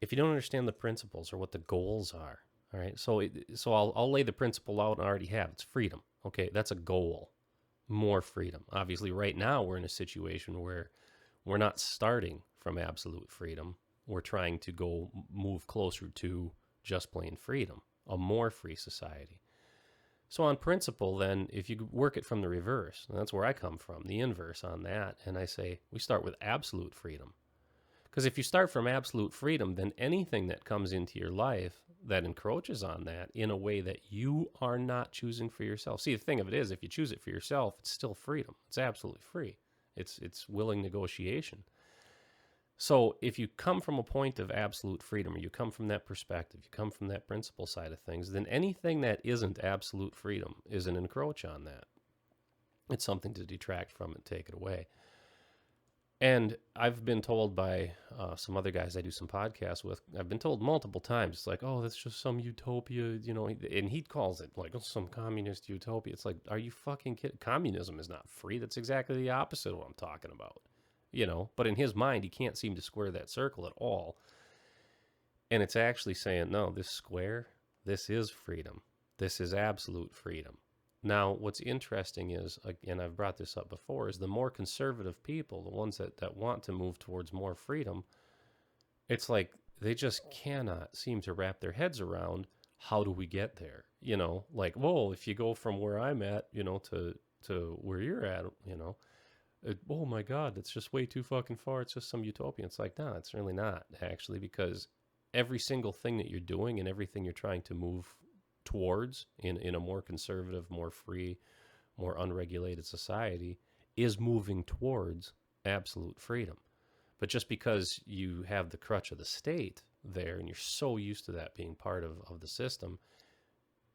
if you don't understand the principles or what the goals are, all right, so I'll lay the principle out and I already have. It's freedom. Okay, that's a goal. More freedom. Obviously, right now we're in a situation where we're not starting from absolute freedom. We're trying to move closer to just plain freedom, a more free society. So on principle, then, if you work it from the reverse, and that's where I come from, the inverse on that, and I say we start with absolute freedom. Because if you start from absolute freedom, then anything that comes into your life that encroaches on that in a way that you are not choosing for yourself. See, the thing of it is, if you choose it for yourself, it's still freedom. It's absolutely free. It's willing negotiation. So if you come from a point of absolute freedom, or you come from that perspective, you come from that principle side of things, then anything that isn't absolute freedom is an encroach on that. It's something to detract from and take it away. And I've been told by some other guys I do some podcasts with, I've been told multiple times, it's like, oh, that's just some utopia, and he calls it like some communist utopia. It's like, are you fucking kidding? Communism is not free. That's exactly the opposite of what I'm talking about, But in his mind, he can't seem to square that circle at all. And it's actually saying, no, this square, this is freedom. This is absolute freedom. Now, what's interesting is, again, I've brought this up before, is the more conservative people, the ones that want to move towards more freedom, it's like they just cannot seem to wrap their heads around how do we get there? Like, whoa, if you go from where I'm at, to where you're at, oh my God, that's just way too fucking far. It's just some utopia. It's like, no, it's really not, actually, because every single thing that you're doing and everything you're trying to move towards in a more conservative, more free, more unregulated society is moving towards absolute freedom. But just because you have the crutch of the state there and you're so used to that being part of the system,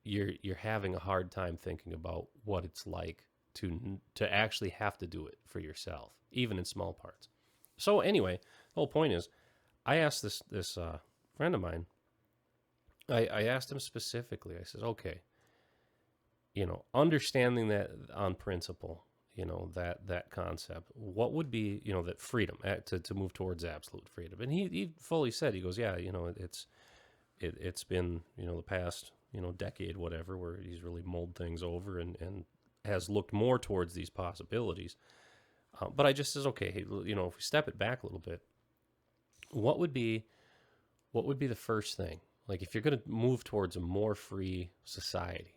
you're having a hard time thinking about what it's like to actually have to do it for yourself, even in small parts. So anyway, the whole point is, I asked this friend of mine. I asked him specifically. I said, okay, understanding that on principle, that concept, what would be, that freedom to move towards absolute freedom. And he fully said, he goes, yeah, it's been, the past, decade, whatever, where he's really mulled things over and has looked more towards these possibilities. But I just says, okay, hey, if we step it back a little bit, what would be the first thing? Like, if you're going to move towards a more free society,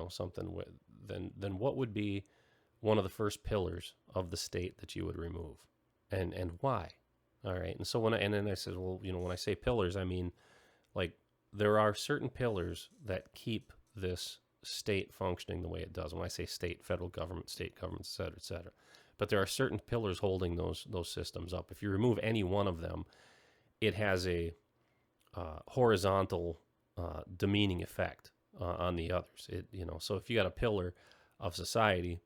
something with, then what would be one of the first pillars of the state that you would remove, and why? All right. And so and then I said, well, when I say pillars, I mean, like, there are certain pillars that keep this state functioning the way it does. When I say state, federal government, state governments, et cetera, et cetera. But there are certain pillars holding those systems up. If you remove any one of them, it has a horizontal demeaning effect on the others. So if you got a pillar of society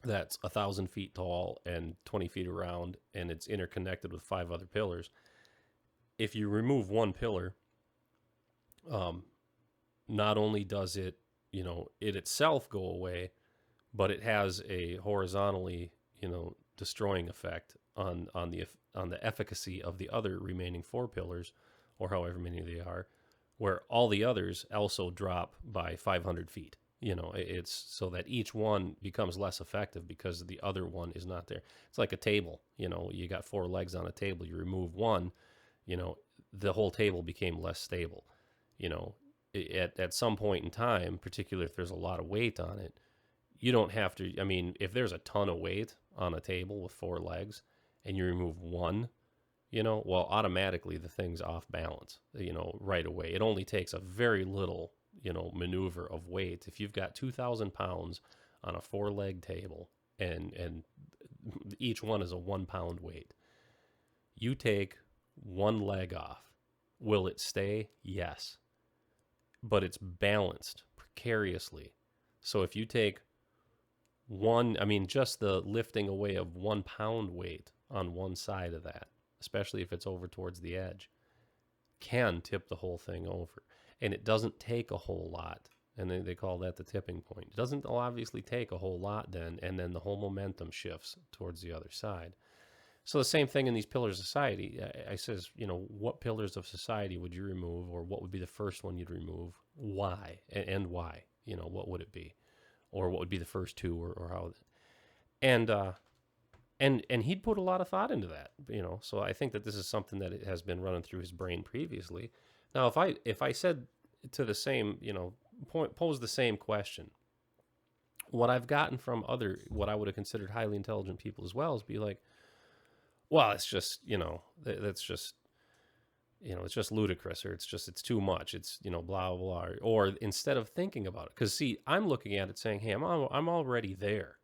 that's 1,000 feet tall and 20 feet around, and it's interconnected with 5 other pillars, if you remove one pillar, not only does it, it itself go away, but it has a horizontally, destroying effect on the efficacy of the other remaining 4 pillars, or however many they are, where all the others also drop by 500 feet. It's so that each one becomes less effective because the other one is not there. It's like a table. You got 4 legs on a table. You remove one, the whole table became less stable. At some point in time, particularly if there's a lot of weight on it, you don't have to. I mean, if there's a ton of weight on a table with 4 legs and you remove one, well, automatically the thing's off balance, right away. It only takes a very little, maneuver of weight. If you've got 2,000 pounds on a 4-leg table and each one is a 1-pound weight, you take one leg off. Will it stay? Yes. But it's balanced precariously. So if you take just the lifting away of 1 pound weight on one side of that, especially if it's over towards the edge, can tip the whole thing over. And it doesn't take a whole lot. And they call that the tipping point. It doesn't obviously take a whole lot then, and then the whole momentum shifts towards the other side. So the same thing in these pillars of society. I says, what pillars of society would you remove, or what would be the first one you'd remove? Why? And why? What would it be? Or what would be the first 2, or how? And he'd put a lot of thought into that, So I think that this is something that has been running through his brain previously. Now, if I said to the same, pose the same question, what I've gotten from other, what I would have considered highly intelligent people as well, is be like, well, it's just, that's just, it's just ludicrous, or it's too much. It's, blah, blah, blah. Or instead of thinking about it, because see, I'm looking at it saying, hey, I'm already there.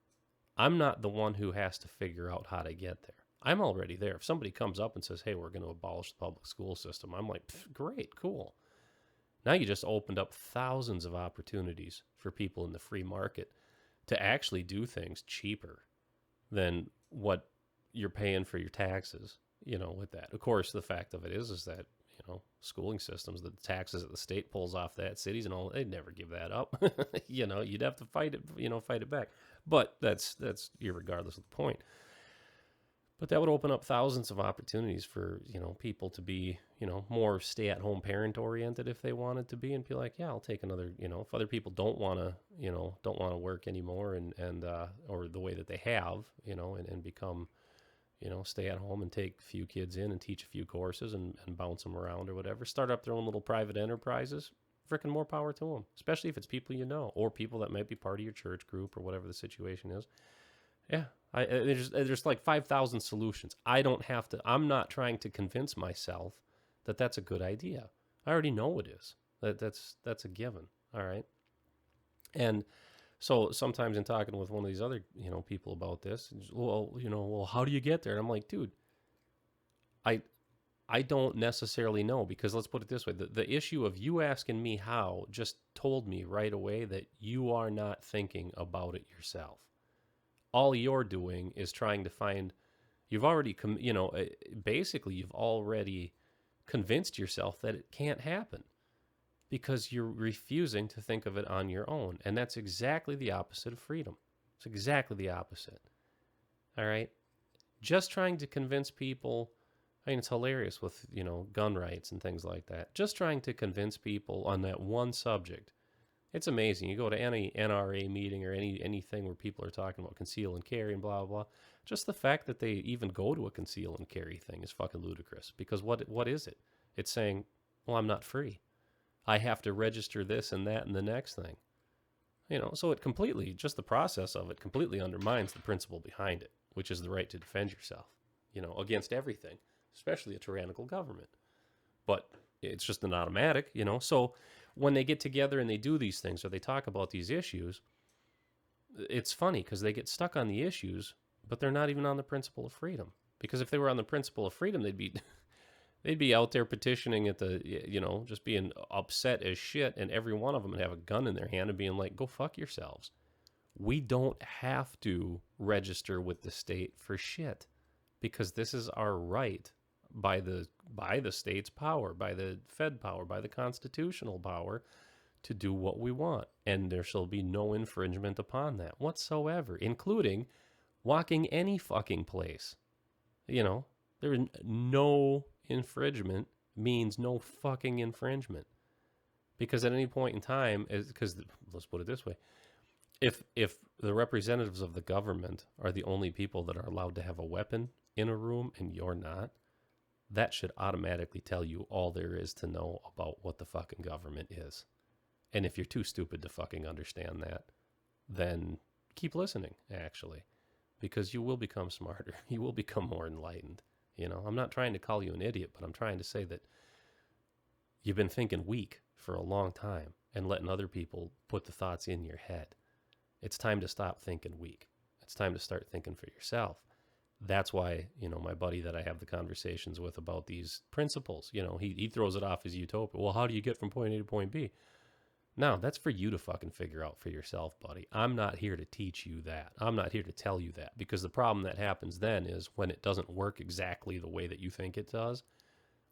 I'm not the one who has to figure out how to get there. I'm already there. If somebody comes up and says, hey, we're going to abolish the public school system, I'm like, great, cool. Now you just opened up thousands of opportunities for people in the free market to actually do things cheaper than what you're paying for your taxes, with that. Of course, the fact of it is that, schooling systems, the taxes that the state pulls off that, cities and all, they'd never give that up. You'd have to fight it back. But that's irregardless of the point. But that would open up thousands of opportunities for, people to be, more stay-at-home parent-oriented if they wanted to be, and be like, yeah, I'll take another, if other people don't want to work anymore and or the way that they have, and become, stay at home and take a few kids in and teach a few courses and bounce them around or whatever, start up their own little private enterprises, freaking more power to them, especially if it's people or people that might be part of your church group or whatever the situation is. Yeah, there's like 5,000 solutions. I'm not trying to convince myself that that's a good idea. I already know it is. That's a given. All right. And so sometimes in talking with one of these other, people about this, well, how do you get there? And I'm like, dude, I I don't necessarily know, because let's put it this way. The issue of you asking me how just told me right away that you are not thinking about it yourself. All you're doing is trying to find, you've already, basically you've already convinced yourself that it can't happen because you're refusing to think of it on your own. And that's exactly the opposite of freedom. It's exactly the opposite. All right. Just trying to convince people. I mean, it's hilarious with, gun rights and things like that. Just trying to convince people on that one subject. It's amazing. You go to any NRA meeting or anything where people are talking about conceal and carry and blah, blah, blah. Just the fact that they even go to a conceal and carry thing is fucking ludicrous. Because what is it? It's saying, well, I'm not free. I have to register this and that and the next thing. So it completely, just the process of it completely undermines the principle behind it, which is the right to defend yourself, against everything, especially a tyrannical government. But it's just an automatic, So when they get together and they do these things or they talk about these issues, it's funny because they get stuck on the issues, but they're not even on the principle of freedom. Because if they were on the principle of freedom, they'd be out there petitioning at the, just being upset as shit, and every one of them would have a gun in their hand and being like, go fuck yourselves. We don't have to register with the state for shit because this is our right by the state's power, by the Fed power, by the constitutional power to do what we want. And there shall be no infringement upon that whatsoever, including walking any fucking place. There is no infringement means no fucking infringement. Because at any point in time, because let's put it this way, if the representatives of the government are the only people that are allowed to have a weapon in a room and you're not, that should automatically tell you all there is to know about what the fucking government is. And if you're too stupid to fucking understand that, then keep listening, actually, because you will become smarter. You will become more enlightened. I'm not trying to call you an idiot, but I'm trying to say that you've been thinking weak for a long time and letting other people put the thoughts in your head. It's time to stop thinking weak. It's time to start thinking for yourself. That's why, my buddy that I have the conversations with about these principles, he throws it off as utopia. Well, how do you get from point A to point B? No, that's for you to fucking figure out for yourself, buddy. I'm not here to teach you that. I'm not here to tell you that, because the problem that happens then is when it doesn't work exactly the way that you think it does,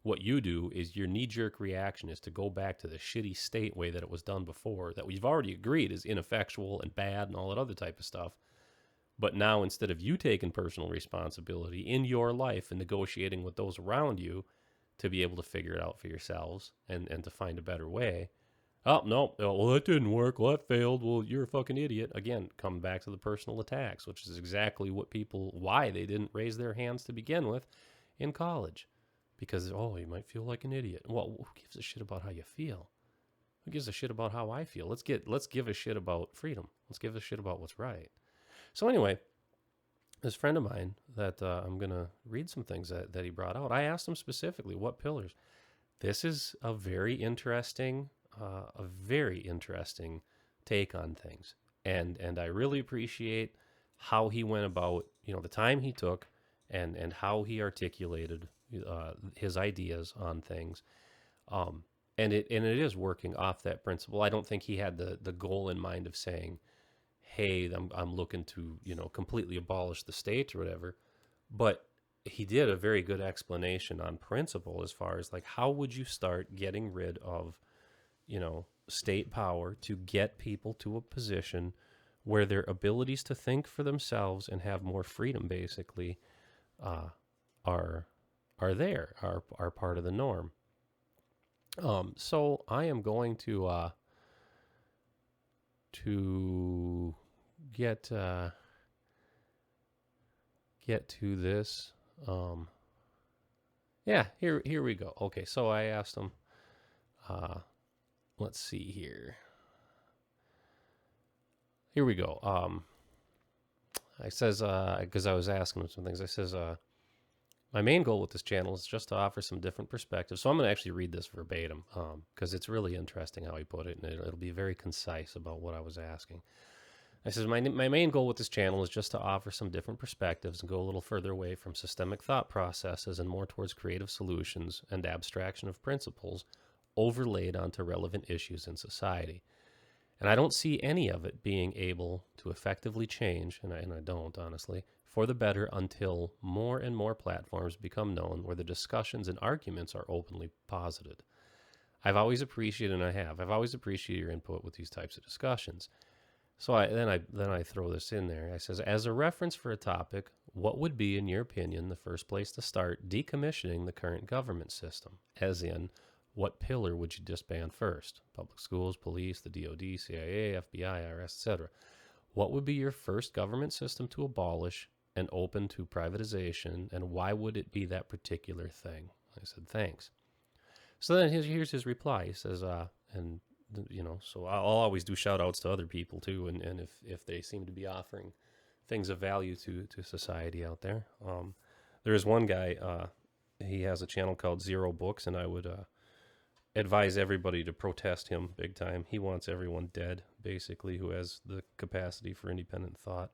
what you do is your knee-jerk reaction is to go back to the shitty state way that it was done before, that we've already agreed is ineffectual and bad and all that other type of stuff. But now, instead of you taking personal responsibility in your life and negotiating with those around you to be able to figure it out for yourselves and to find a better way, oh, no, well, that didn't work. Well, that failed. Well, you're a fucking idiot. Again, come back to the personal attacks, which is exactly why they didn't raise their hands to begin with in college. Because, you might feel like an idiot. Well, who gives a shit about how you feel? Who gives a shit about how I feel? Let's give a shit about freedom. Let's give a shit about what's right. So anyway, this friend of mine that I'm going to read some things that he brought out. I asked him specifically, what pillars? This is a very interesting take on things. And I really appreciate how he went about, the time he took and how he articulated his ideas on things. And it is working off that principle. I don't think he had the goal in mind of saying, hey, I'm looking to, completely abolish the state or whatever. But he did a very good explanation on principle as far as like, how would you start getting rid of, state power to get people to a position where their abilities to think for themselves and have more freedom basically are part of the norm. So I am going to get to this. Here we go. Okay, so I asked him, let's see here. Here we go. I says, because I was asking him some things, I says, my main goal with this channel is just to offer some different perspectives. So I'm going to actually read this verbatim because it's really interesting how he put it, and it'll be very concise about what I was asking. I says, my main goal with this channel is just to offer some different perspectives and go a little further away from systemic thought processes and more towards creative solutions and abstraction of principles overlaid onto relevant issues in society. And I don't see any of it being able to effectively change, and I don't, honestly, for the better until more and more platforms become known where the discussions and arguments are openly posited. I've always appreciated, and I've always appreciated your input with these types of discussions. So then I throw this in there. I says, as a reference for a topic, what would be, in your opinion, the first place to start decommissioning the current government system? As in, what pillar would you disband first? Public schools, police, the DOD, CIA, FBI, IRS, etc. What would be your first government system to abolish and open to privatization, and why would it be that particular thing? I said, thanks. So then here's his reply. He says, so I'll always do shout outs to other people too, and if they seem to be offering things of value to society out there. There is one guy, he has a channel called Zero Books, and I would advise everybody to protest him big time. He wants everyone dead, basically, who has the capacity for independent thought.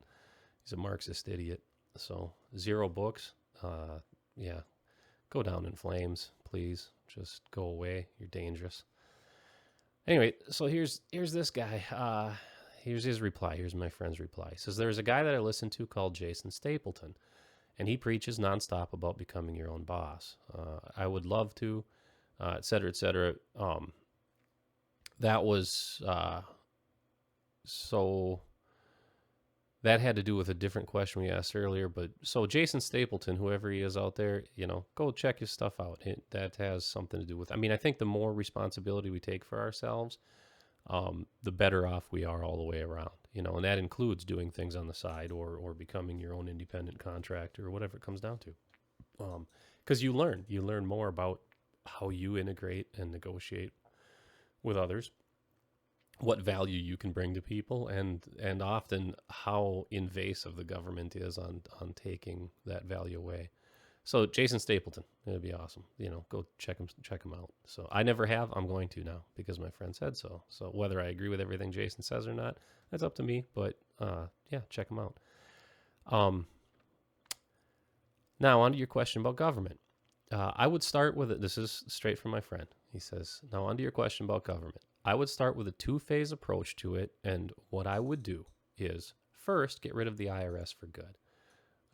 He's a Marxist idiot. So Zero Books, yeah, go down in flames, please. Just go away. You're dangerous. Anyway, so here's this guy. Here's his reply. Here's my friend's reply. He says, there's a guy that I listen to called Jason Stapleton, and he preaches nonstop about becoming your own boss. I would love to, et cetera, et cetera. That was, so that had to do with a different question we asked earlier. But so Jason Stapleton, whoever he is out there, go check his stuff out. That has something to do with, I think the more responsibility we take for ourselves, the better off we are all the way around, and that includes doing things on the side or becoming your own independent contractor or whatever it comes down to. Because you learn more about how you integrate and negotiate with others, what value you can bring to people, and often how invasive the government is on taking that value away. So Jason Stapleton, it'd be awesome. Go check him out. So I never have. I'm going to now because my friend said so. So whether I agree with everything Jason says or not, that's up to me. But yeah, check him out. Now on to your question about government. I would start with it. This is straight from my friend. He says, now on to your question about government. I would start with a two-phase approach to it, and what I would do is first get rid of the IRS for good.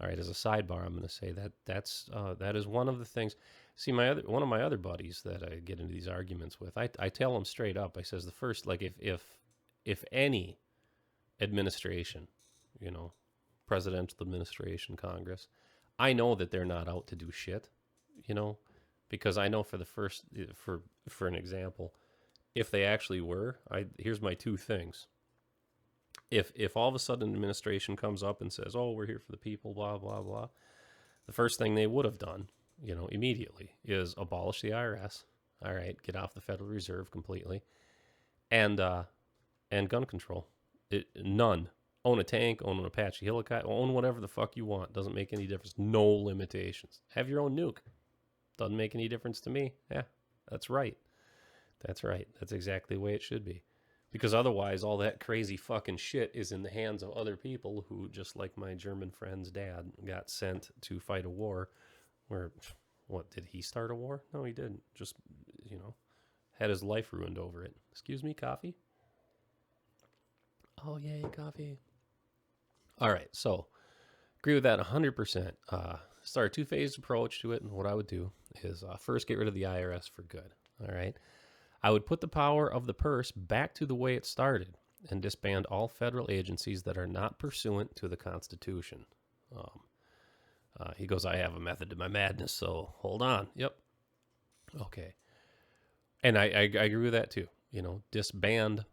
All right, as a sidebar, I'm going to say that is one of the things. See, one of my other buddies that I get into these arguments with, I tell him straight up. I says the first, like if any administration, presidential administration, Congress, I know that they're not out to do shit, because I know for an example, if they actually were, here's my two things. If all of a sudden an administration comes up and says, oh, we're here for the people, blah, blah, blah, the first thing they would have done, immediately is abolish the IRS. All right, get off the Federal Reserve completely. And gun control. None. Own a tank, own an Apache helicopter, own whatever the fuck you want. Doesn't make any difference. No limitations. Have your own nuke. Doesn't make any difference to me. Yeah, that's right. That's right. That's exactly the way it should be. Because otherwise, all that crazy fucking shit is in the hands of other people who, just like my German friend's dad, got sent to fight a war where, what, did he start a war? No, he didn't. Just, had his life ruined over it. Excuse me, coffee? Oh, yay, coffee. All right, so agree with that 100%. Start a two-phase approach to it, and what I would do is first get rid of the IRS for good. All right. I would put the power of the purse back to the way it started and disband all federal agencies that are not pursuant to the Constitution. He goes, I have a method to my madness, so hold on. Yep. Okay. And I agree with that too. Disband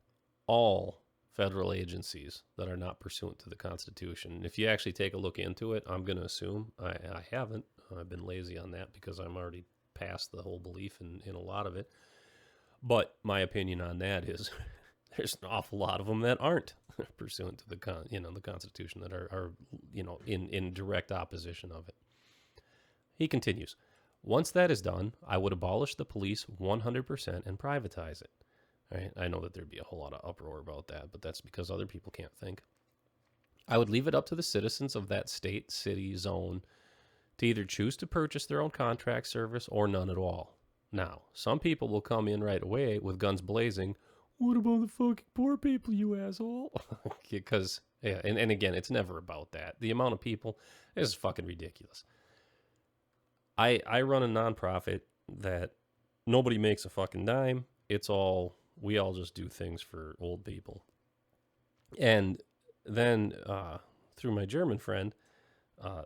all federal agencies that are not pursuant to the Constitution. And if you actually take a look into it, I'm going to assume, I haven't. I've been lazy on that because I'm already past the whole belief in a lot of it. But my opinion on that is there's an awful lot of them that aren't pursuant to the Constitution, that are in direct opposition of it. He continues, once that is done, I would abolish the police 100% and privatize it. All right? I know that there'd be a whole lot of uproar about that, but that's because other people can't think. I would leave it up to the citizens of that state, city, zone to either choose to purchase their own contract service or none at all. Now, some people will come in right away with guns blazing. What about the fucking poor people, you asshole? Because, yeah, and again, it's never about that. The amount of people is fucking ridiculous. I run a nonprofit that nobody makes a fucking dime. We all just do things for old people. And then through my German friend,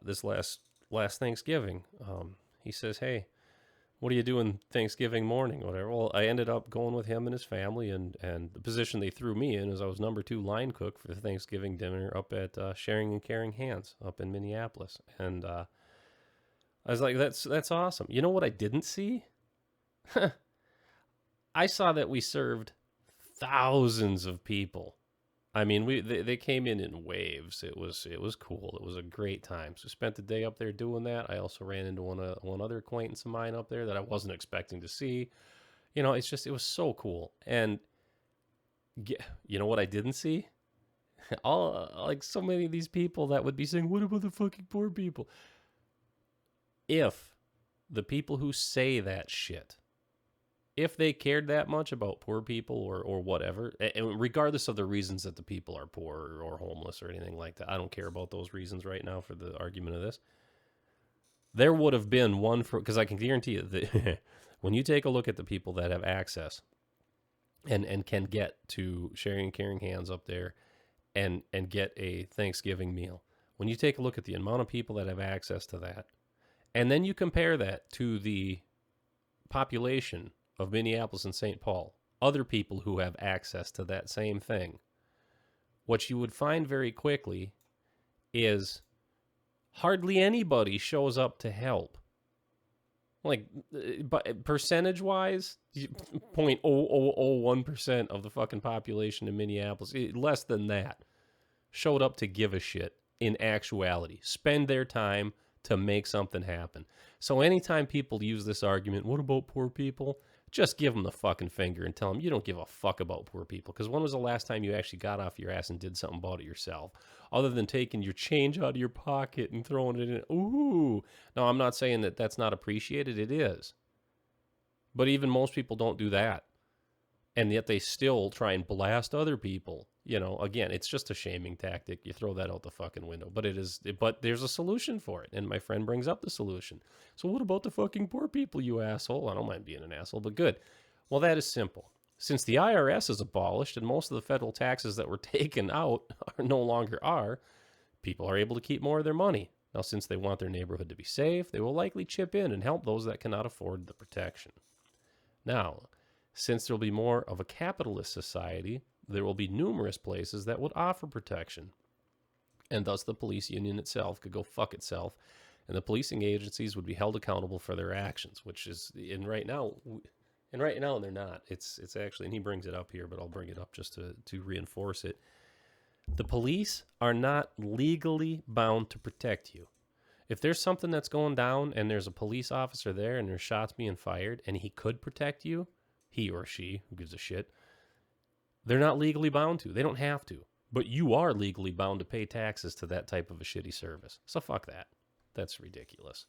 this last Thanksgiving, he says, "Hey, what are you doing Thanksgiving morning?" Whatever. Well, I ended up going with him and his family, and the position they threw me in is I was number 2 line cook for the Thanksgiving dinner up at Sharing and Caring Hands up in Minneapolis, and I was like, "That's awesome." You know what I didn't see? I saw that we served thousands of people. I mean, they came in waves. It was cool. It was a great time. So spent the day up there doing that. I also ran into one other acquaintance of mine up there that I wasn't expecting to see. You know, it was so cool. And you know what I didn't see? All like so many of these people that would be saying, "What about the fucking poor people?" If the people who say that shit, if they cared that much about poor people or whatever, and regardless of the reasons that the people are poor or homeless or anything like that, I don't care about those reasons right now for the argument of this. There would have been one because I can guarantee you that when you take a look at the people that have access and can get to Sharing and Caring Hands up there and get a Thanksgiving meal, when you take a look at the amount of people that have access to that, and then you compare that to the population of Minneapolis and St. Paul, other people who have access to that same thing, what you would find very quickly is hardly anybody shows up to help. Like, but percentage-wise, 0.0001% of the fucking population in Minneapolis, less than that, showed up to give a shit in actuality. Spend their time to make something happen. So anytime people use this argument, what about poor people? Just give them the fucking finger and tell them you don't give a fuck about poor people. Because when was the last time you actually got off your ass and did something about it yourself? Other than taking your change out of your pocket and throwing it in. Ooh. Now, I'm not saying that that's not appreciated. It is. But even most people don't do that. And yet they still try and blast other people. You know, again, it's just a shaming tactic. You throw that out the fucking window. But there's a solution for it. And my friend brings up the solution. So what about the fucking poor people, you asshole? I don't mind being an asshole, but good. Well, that is simple. Since the IRS is abolished and most of the federal taxes that were taken out are no longer are, people are able to keep more of their money. Now, since they want their neighborhood to be safe, they will likely chip in and help those that cannot afford the protection. Now, since there will be more of a capitalist society, there will be numerous places that would offer protection. And thus the police union itself could go fuck itself, and the policing agencies would be held accountable for their actions, which is, and right now they're not. It's actually, and he brings it up here, but I'll bring it up just to reinforce it. The police are not legally bound to protect you. If there's something that's going down and there's a police officer there and there's shots being fired and he could protect you, he or she, who gives a shit, they're not legally bound to. They don't have to. But you are legally bound to pay taxes to that type of a shitty service. So fuck that. That's ridiculous.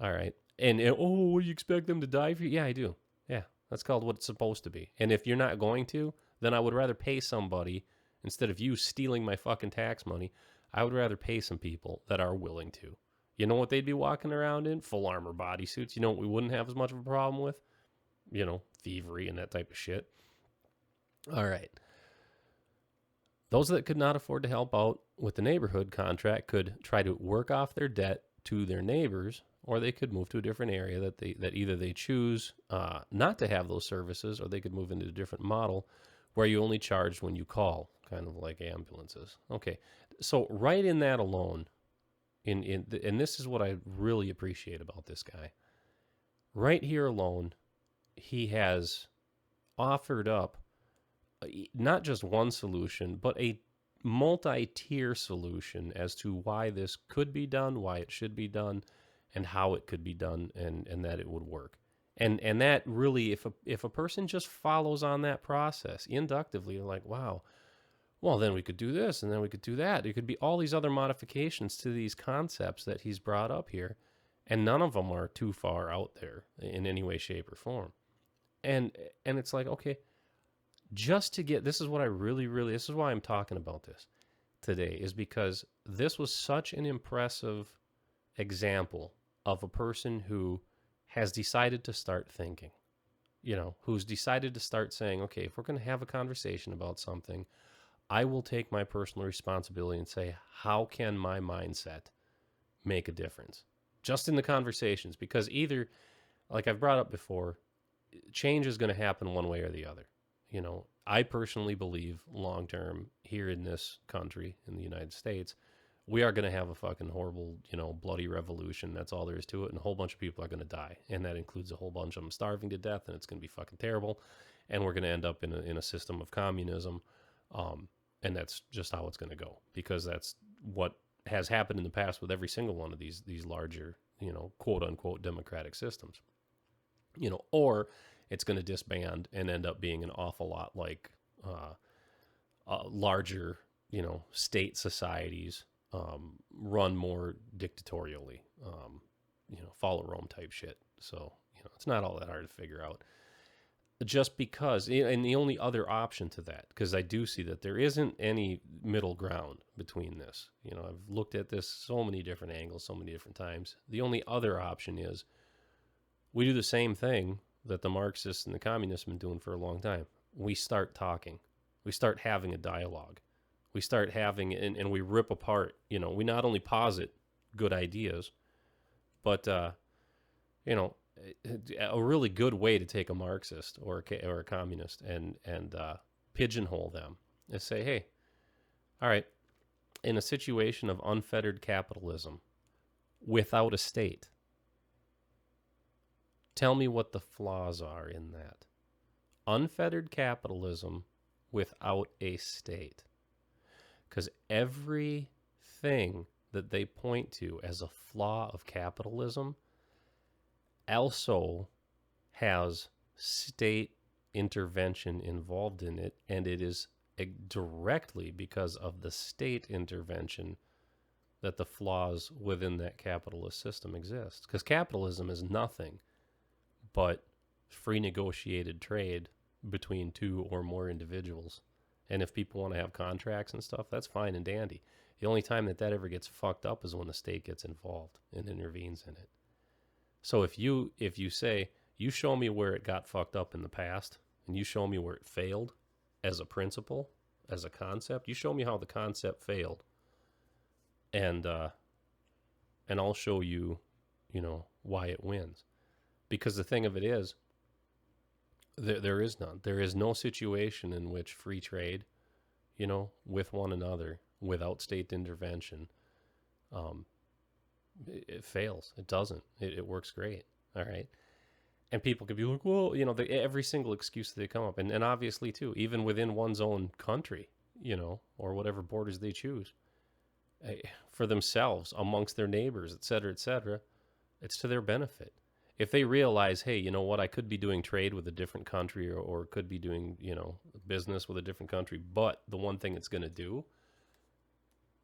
All right. And oh, you expect them to die for you? Yeah, I do. Yeah, that's called what it's supposed to be. And if you're not going to, then I would rather pay somebody, instead of you stealing my fucking tax money, I would rather pay some people that are willing to. You know what they'd be walking around in? Full armor bodysuits. You know what we wouldn't have as much of a problem with? You know, thievery and that type of shit. All right. Those that could not afford to help out with the neighborhood contract could try to work off their debt to their neighbors, or they could move to a different area that either they choose not to have those services, or they could move into a different model where you only charge when you call, kind of like ambulances. Okay, so right in that alone, and this is what I really appreciate about this guy. Right here alone, he has offered up not just one solution, but a multi-tier solution as to why this could be done, why it should be done, and how it could be done, and that it would work. And that really, if a person just follows on that process inductively, they're like, wow, well, then we could do this and then we could do that. There could be all these other modifications to these concepts that he's brought up here, and none of them are too far out there in any way, shape, or form. And it's like, okay, just to get, this is what I really, really, this is why I'm talking about this today, is because this was such an impressive example of a person who has decided to start thinking, who's decided to start saying, okay, if we're going to have a conversation about something, I will take my personal responsibility and say, how can my mindset make a difference? Just in the conversations, because either, like I've brought up before, change is going to happen one way or the other. I personally believe long term here in this country, in the United States, we are going to have a fucking horrible, bloody revolution. That's all there is to it. And a whole bunch of people are going to die. And that includes a whole bunch of them starving to death. And it's going to be fucking terrible. And we're going to end up in a system of communism. And that's just how it's going to go, because that's what has happened in the past with every single one of these larger, quote unquote democratic systems. Or it's going to disband and end up being an awful lot like larger, state societies, run more dictatorially, follow Rome type shit. So, it's not all that hard to figure out. Just because, and the only other option to that, because I do see that there isn't any middle ground between this. I've looked at this so many different angles, so many different times. The only other option is we do the same thing that the Marxists and the communists have been doing for a long time. We start talking. We start having a dialogue. We start having, and we rip apart, we not only posit good ideas, but, a really good way to take a Marxist or a communist and pigeonhole them is say, hey, all right, in a situation of unfettered capitalism without a state, tell me what the flaws are in that. Unfettered capitalism without a state. Because everything that they point to as a flaw of capitalism also has state intervention involved in it, and it is directly because of the state intervention that the flaws within that capitalist system exist. Because capitalism is nothing but free negotiated trade between two or more individuals. And if people want to have contracts and stuff, that's fine and dandy. The only time that ever gets fucked up is when the state gets involved and intervenes in it. So if you say, you show me where it got fucked up in the past, and you show me where it failed as a principle, as a concept, you show me how the concept failed, and I'll show you, why it wins. Because the thing of it is, there is none. There is no situation in which free trade, with one another, without state intervention, it fails. It doesn't. It works great. All right. And people could be like, well, every single excuse that they come up. And obviously, too, even within one's own country, or whatever borders they choose, for themselves, amongst their neighbors, et cetera, it's to their benefit. If they realize, hey, you know what, I could be doing trade with a different country or could be doing, business with a different country, but the one thing it's going to do,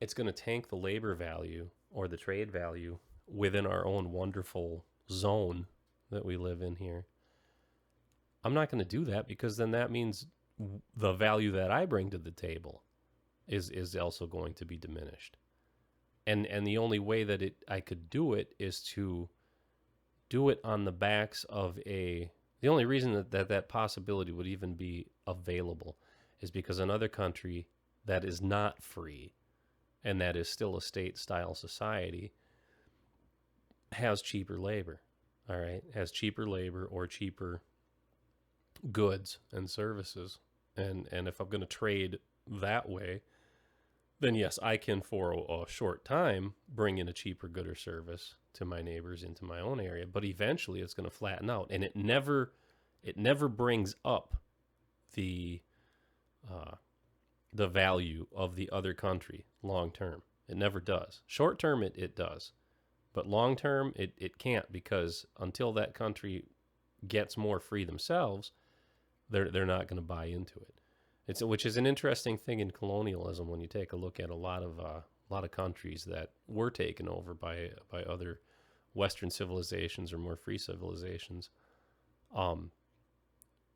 it's going to tank the labor value or the trade value within our own wonderful zone that we live in here. I'm not going to do that, because then that means the value that I bring to the table is also going to be diminished. And the only way that I could do it is to do it on the backs of the only reason that possibility would even be available is because another country that is not free and that is still a state-style society has cheaper labor, all right? Has cheaper labor or cheaper goods and services. And if I'm going to trade that way, then yes, I can for a short time bring in a cheaper good or service to my neighbors into my own area, but eventually it's going to flatten out, and it never brings up the value of the other country long term. It never does. Short term it does, but long term it can't, because until that country gets more free themselves, they're not going to buy into it. Which is an interesting thing in colonialism when you take a look at a lot of countries that were taken over by other Western civilizations or more free civilizations. Um,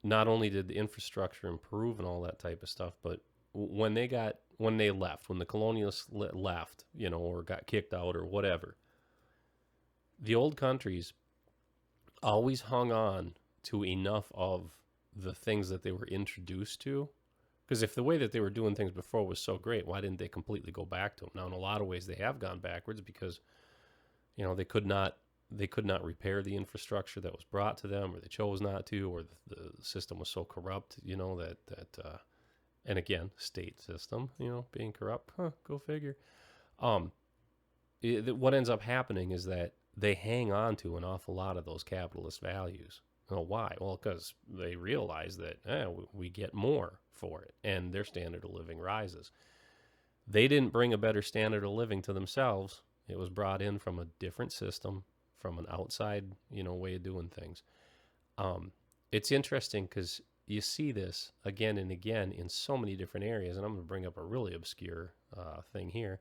Not only did the infrastructure improve and all that type of stuff, but when they left, when the colonialists left, or got kicked out or whatever, the old countries always hung on to enough of the things that they were introduced to. Because if the way that they were doing things before was so great, why didn't they completely go back to them? Now, in a lot of ways, they have gone backwards because they could not repair the infrastructure that was brought to them, or they chose not to, or the system was so corrupt, and again, state system, being corrupt. Go figure. What ends up happening is that they hang on to an awful lot of those capitalist values. Well, why? Well, because they realize that we get more for it, and their standard of living rises. They didn't bring a better standard of living to themselves. It was brought in from a different system, from an outside, way of doing things. It's interesting because you see this again and again in so many different areas, and I'm going to bring up a really obscure thing here.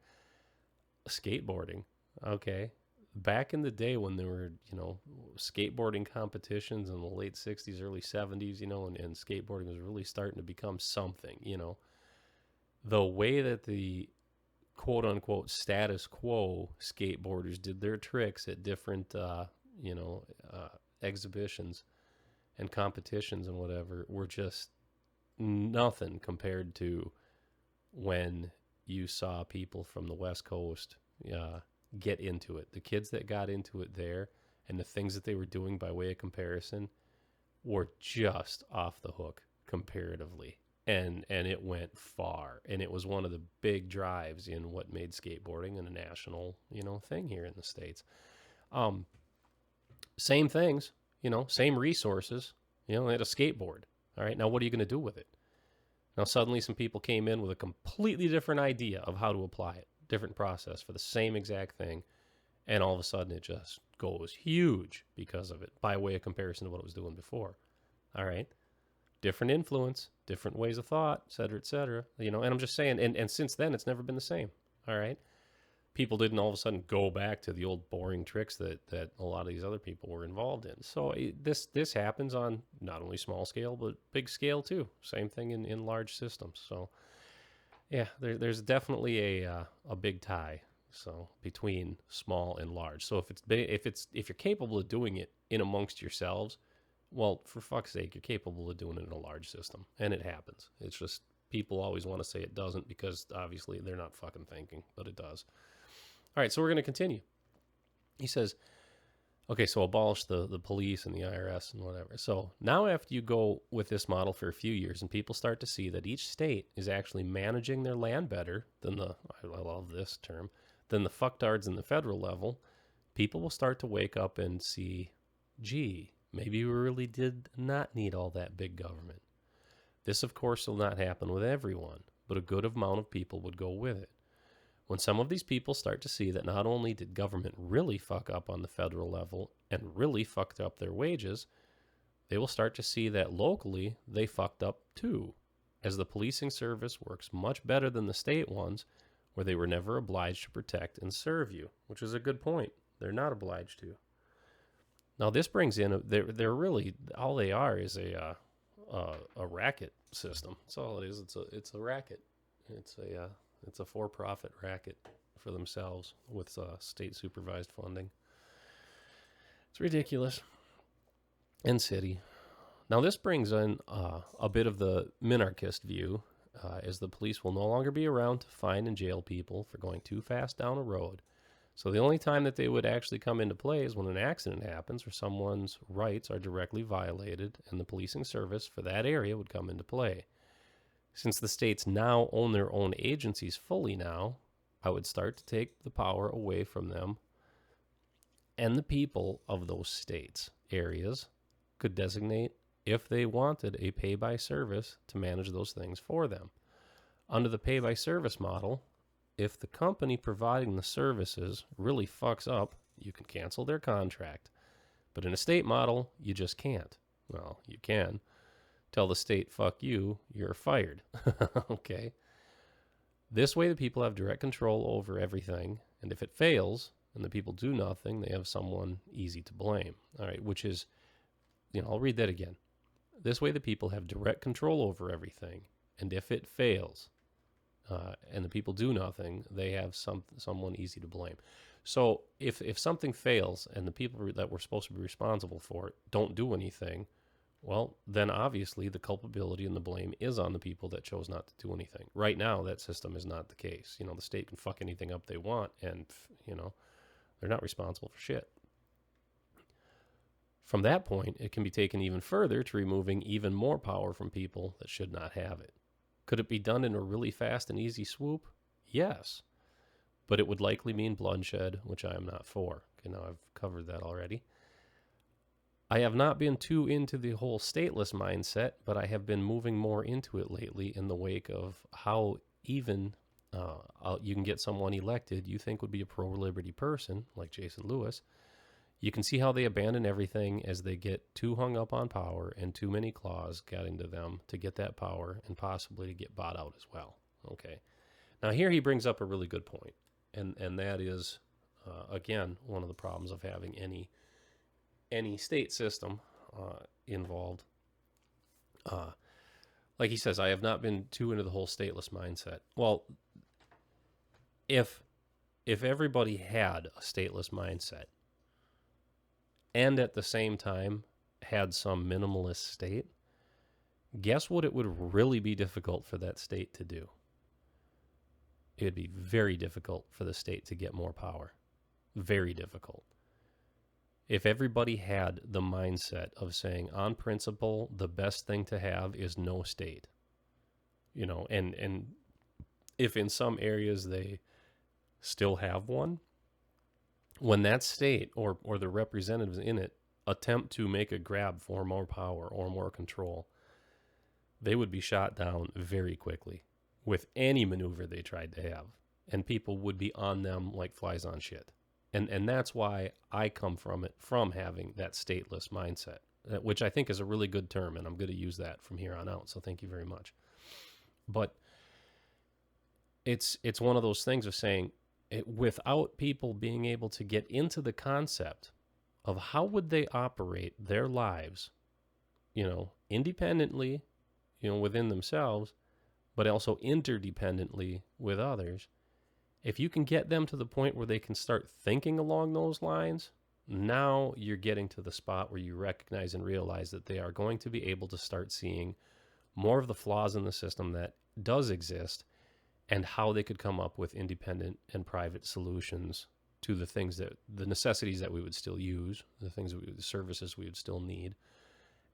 Skateboarding, okay? Back in the day when there were, skateboarding competitions in the late 60s, early 70s, and skateboarding was really starting to become something, the way that the quote unquote status quo skateboarders did their tricks at different, exhibitions and competitions and whatever were just nothing compared to when you saw people from the West Coast get into it. The kids that got into it there and the things that they were doing by way of comparison were just off the hook comparatively. And it went far. And it was one of the big drives in what made skateboarding a national, thing here in the States. Same things, same resources. They had a skateboard. All right, now what are you going to do with it? Now suddenly some people came in with a completely different idea of how to apply it. Different process for the same exact thing, and all of a sudden it just goes huge because of it by way of comparison to what it was doing before. All right, different influence, different ways of thought, et cetera, et cetera. And I'm just saying, and since then it's never been the same. All right, people didn't all of a sudden go back to the old boring tricks that a lot of these other people were involved in. So this happens on not only small scale but big scale too. Same thing in large systems. So yeah, there's definitely a big tie between small and large. So if you're capable of doing it in amongst yourselves, well, for fuck's sake, you're capable of doing it in a large system, and it happens. It's just people always want to say it doesn't because obviously they're not fucking thinking, but it does. All right, so we're going to continue. He says, okay, so abolish the police and the IRS and whatever. So now after you go with this model for a few years and people start to see that each state is actually managing their land better than I love this term, than the fucktards in the federal level, people will start to wake up and see, gee, maybe we really did not need all that big government. This, of course, will not happen with everyone, but a good amount of people would go with it. When some of these people start to see that not only did government really fuck up on the federal level and really fucked up their wages, they will start to see that locally they fucked up too, as the policing service works much better than the state ones, where they were never obliged to protect and serve you, which is a good point. They're not obliged to. Now this brings in, they're really, all they are is a racket system. That's all it is. It's a racket. It's a for-profit racket for themselves with state-supervised funding. It's ridiculous. And city. Now, this brings in a bit of the minarchist view, as the police will no longer be around to fine and jail people for going too fast down a road. So the only time that they would actually come into play is when an accident happens or someone's rights are directly violated, and the policing service for that area would come into play. Since the states now own their own agencies fully now, I would start to take the power away from them, and the people of those states, areas, could designate, if they wanted, a pay-by-service to manage those things for them. Under the pay-by-service model, if the company providing the services really fucks up, you can cancel their contract. But in a state model, you just can't. Well, you can. tell the state, fuck you, you're fired. Okay? This way, the people have direct control over everything, and if it fails and the people do nothing, they have someone easy to blame. All right, which is, I'll read that again. This way, the people have direct control over everything, and if it fails and the people do nothing, they have someone easy to blame. So if something fails and the people that were supposed to be responsible for it don't do anything, well, then obviously the culpability and the blame is on the people that chose not to do anything. Right now, that system is not the case. The state can fuck anything up they want, and, they're not responsible for shit. From that point, it can be taken even further to removing even more power from people that should not have it. Could it be done in a really fast and easy swoop? Yes. But it would likely mean bloodshed, which I am not for. Okay, now I've covered that already. I have not been too into the whole stateless mindset, but I have been moving more into it lately in the wake of how even you can get someone elected you think would be a pro-liberty person, like Jason Lewis. You can see how they abandon everything as they get too hung up on power and too many claws getting to them to get that power and possibly to get bought out as well. Okay. Now here he brings up a really good point, and that is, again, one of the problems of having any state system involved. Like he says, I have not been too into the whole stateless mindset. Well, if everybody had a stateless mindset and at the same time had some minimalist state, guess what it would really be difficult for that state to do? It would be very difficult for the state to get more power. Very difficult. If everybody had the mindset of saying, on principle, the best thing to have is no state, and if in some areas they still have one, when that state or the representatives in it attempt to make a grab for more power or more control, they would be shot down very quickly with any maneuver they tried to have, and people would be on them like flies on shit. And that's why I come from having that stateless mindset, which I think is a really good term, and I'm going to use that from here on out. So thank you very much. But it's one of those things of saying, without people being able to get into the concept of how would they operate their lives, independently, within themselves, but also interdependently with others. If you can get them to the point where they can start thinking along those lines, now you're getting to the spot where you recognize and realize that they are going to be able to start seeing more of the flaws in the system that does exist and how they could come up with independent and private solutions to the necessities that we would still use, the services we would still need.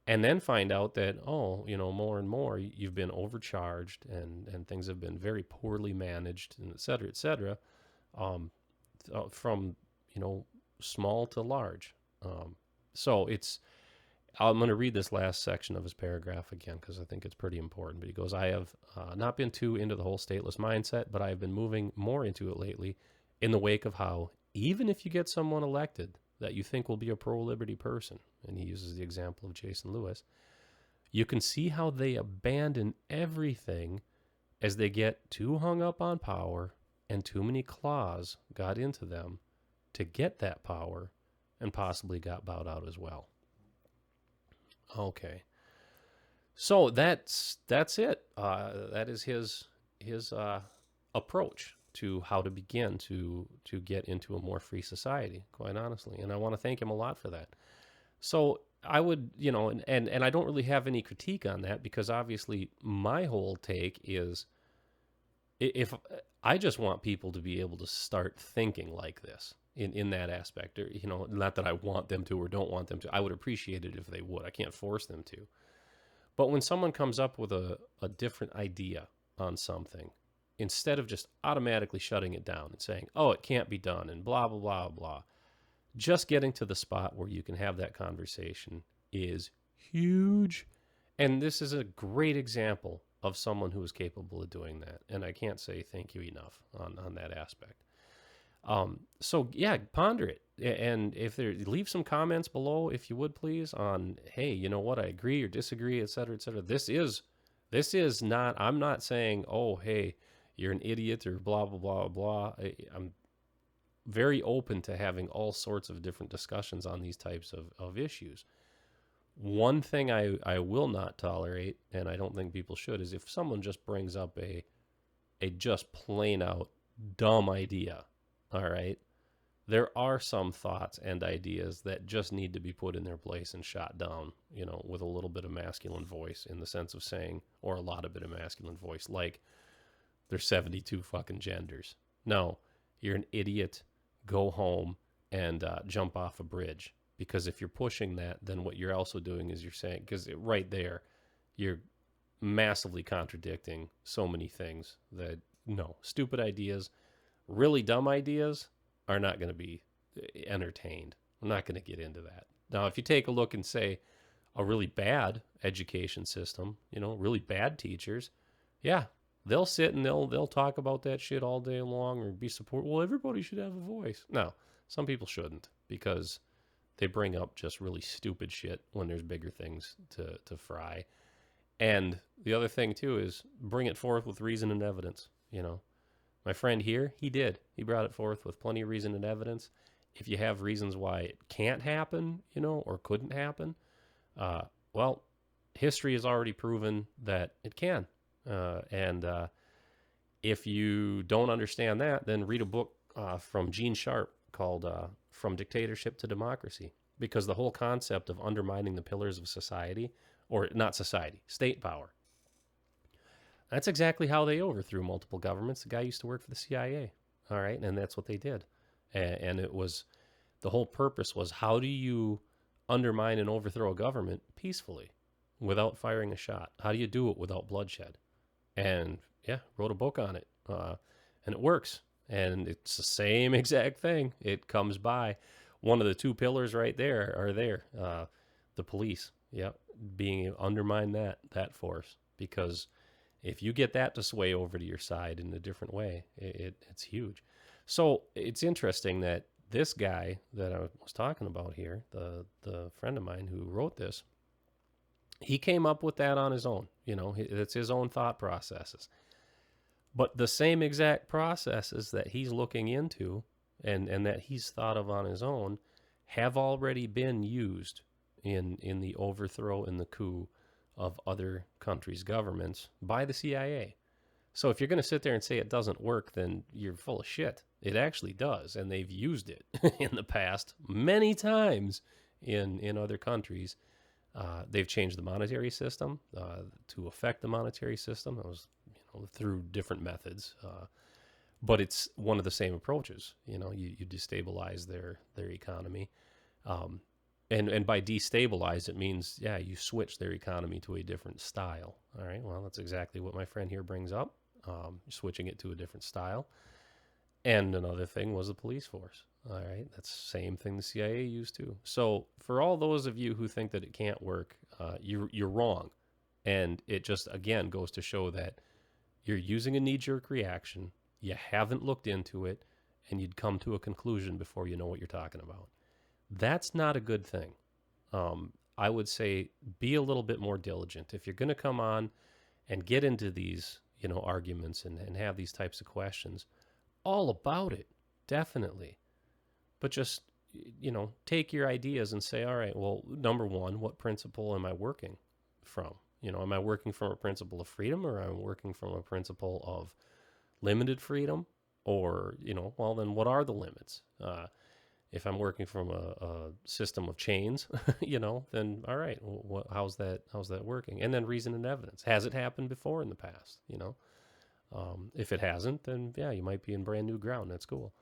And then find out that, more and more you've been overcharged and things have been very poorly managed, and et cetera, from, small to large. So I'm going to read this last section of his paragraph again because I think it's pretty important. But he goes, I have not been too into the whole stateless mindset, but I have been moving more into it lately in the wake of how even if you get someone elected that you think will be a pro-liberty person, and he uses the example of Jason Lewis, you can see how they abandon everything as they get too hung up on power and too many claws got into them to get that power and possibly got bowed out as well. Okay. So that's it. That is his approach to how to begin to get into a more free society, quite honestly. And I want to thank him a lot for that. So I would, and I don't really have any critique on that because obviously my whole take is if I just want people to be able to start thinking like this in that aspect, or, not that I want them to or don't want them to. I would appreciate it if they would. I can't force them to. But when someone comes up with a different idea on something, instead of just automatically shutting it down and saying, oh, it can't be done and blah, blah, blah, blah, just getting to the spot where you can have that conversation is huge. And this is a great example of someone who is capable of doing that. And I can't say thank you enough on that aspect. So yeah, ponder it. And if there, leave some comments below, if you would please, on, hey, you know what, I agree or disagree, et cetera, et cetera. This is not, I'm not saying, oh, hey, you're an idiot or blah, blah, blah, blah. I'm very open to having all sorts of different discussions on these types of issues. One thing I will not tolerate, and I don't think people should, is if someone just brings up a just plain out dumb idea. All right. There are some thoughts and ideas that just need to be put in their place and shot down, with a little bit of masculine voice, in the sense of saying, or a lot of bit of masculine voice, like there's 72 fucking genders. No, you're an idiot. Go home and jump off a bridge. Because if you're pushing that, then what you're also doing is you're saying, because right there, you're massively contradicting so many things that, no, stupid ideas, really dumb ideas are not going to be entertained. I'm not going to get into that. Now, if you take a look and say a really bad education system, really bad teachers, yeah, they'll sit and they'll talk about that shit all day long or be support. Well, everybody should have a voice. No, some people shouldn't, because they bring up just really stupid shit when there's bigger things to fry. And the other thing too is bring it forth with reason and evidence. My friend here, he brought it forth with plenty of reason and evidence. If you have reasons why it can't happen, or couldn't happen, well, history has already proven that it can. And if you don't understand that, then read a book from Gene Sharp called From Dictatorship to Democracy, because the whole concept of undermining the pillars of society, or not society, state power, that's exactly how they overthrew multiple governments. The guy used to work for the CIA, all right, and that's what they did. And it was, the whole purpose was, how do you undermine and overthrow a government peacefully without firing a shot? How do you do it without bloodshed? And yeah, wrote a book on it, and it works. And it's the same exact thing. It comes by. One of the two pillars right there are there. The police, yeah, being undermine that force, because if you get that to sway over to your side in a different way, it's huge. So it's interesting that this guy that I was talking about here, the friend of mine who wrote this, he came up with that on his own. It's his own thought processes. But the same exact processes that he's looking into and that he's thought of on his own have already been used in the overthrow and the coup of other countries' governments by the CIA. So if you're going to sit there and say it doesn't work, then you're full of shit. It actually does, and they've used it in the past many times in other countries. They've changed the monetary system to affect the monetary system. It was through different methods, but it's one of the same approaches. You destabilize their economy. And by destabilize, it means, yeah, you switch their economy to a different style. All right, well, that's exactly what my friend here brings up, switching it to a different style. And another thing was the police force. All right, that's the same thing the CIA used too. So for all those of you who think that it can't work, you're wrong. And it just, again, goes to show that you're using a knee-jerk reaction, you haven't looked into it, and you'd come to a conclusion before you know what you're talking about. That's not a good thing. I would say be a little bit more diligent. If you're going to come on and get into these, arguments and have these types of questions, all about it, definitely. But just, take your ideas and say, all right, well, number one, what principle am I working from? Am I working from a principle of freedom, or am I working from a principle of limited freedom? Or, well, then what are the limits? If I'm working from a system of chains, then all right, how's that working? And then reason and evidence. Has it happened before in the past? If it hasn't, then yeah, you might be in brand new ground. That's cool.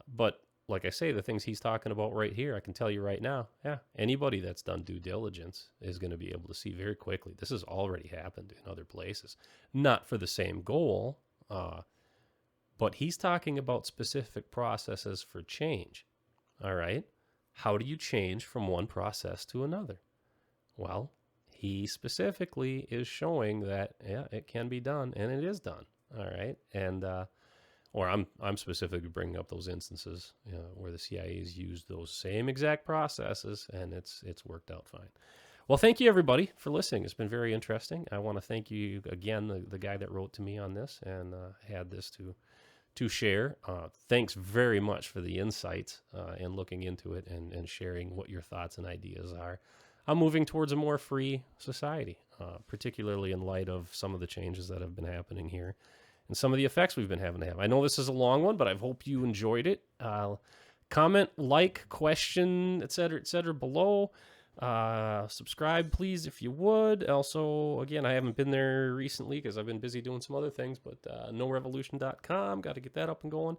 But like I say, the things he's talking about right here, I can tell you right now, yeah, anybody that's done due diligence is going to be able to see very quickly. This has already happened in other places, not for the same goal, but he's talking about specific processes for change. All right. How do you change from one process to another? Well, he specifically is showing that, yeah, it can be done, and it is done. All right. And or I'm specifically bringing up those instances where the CIA has used those same exact processes, and it's worked out fine. Well, thank you everybody for listening. It's been very interesting. I want to thank you again, the guy that wrote to me on this and had this to share. Thanks very much for the insights and looking into it and sharing what your thoughts and ideas are. I'm moving towards a more free society, particularly in light of some of the changes that have been happening here and some of the effects we've been having to have. I know this is a long one, but I hope you enjoyed it. Comment, like, question, etc. below. Subscribe, please, if you would. Also, again, I haven't been there recently because I've been busy doing some other things, but KnowRevolution.com, got to get that up and going.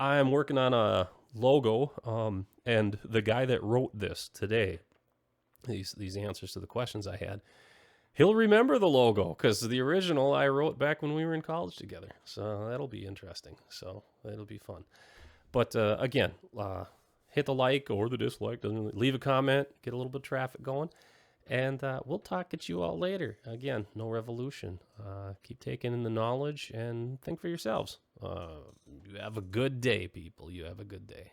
I'm working on a logo, and the guy that wrote this today, these answers to the questions I had, he'll remember the logo because the original I wrote back when we were in college together. So that'll be interesting. So it'll be fun. But again, hit the like or the dislike. Leave a comment, get a little bit of traffic going. And we'll talk at you all later. Again, KnowRevolution. Keep taking in the knowledge and think for yourselves. You have a good day, people. You have a good day.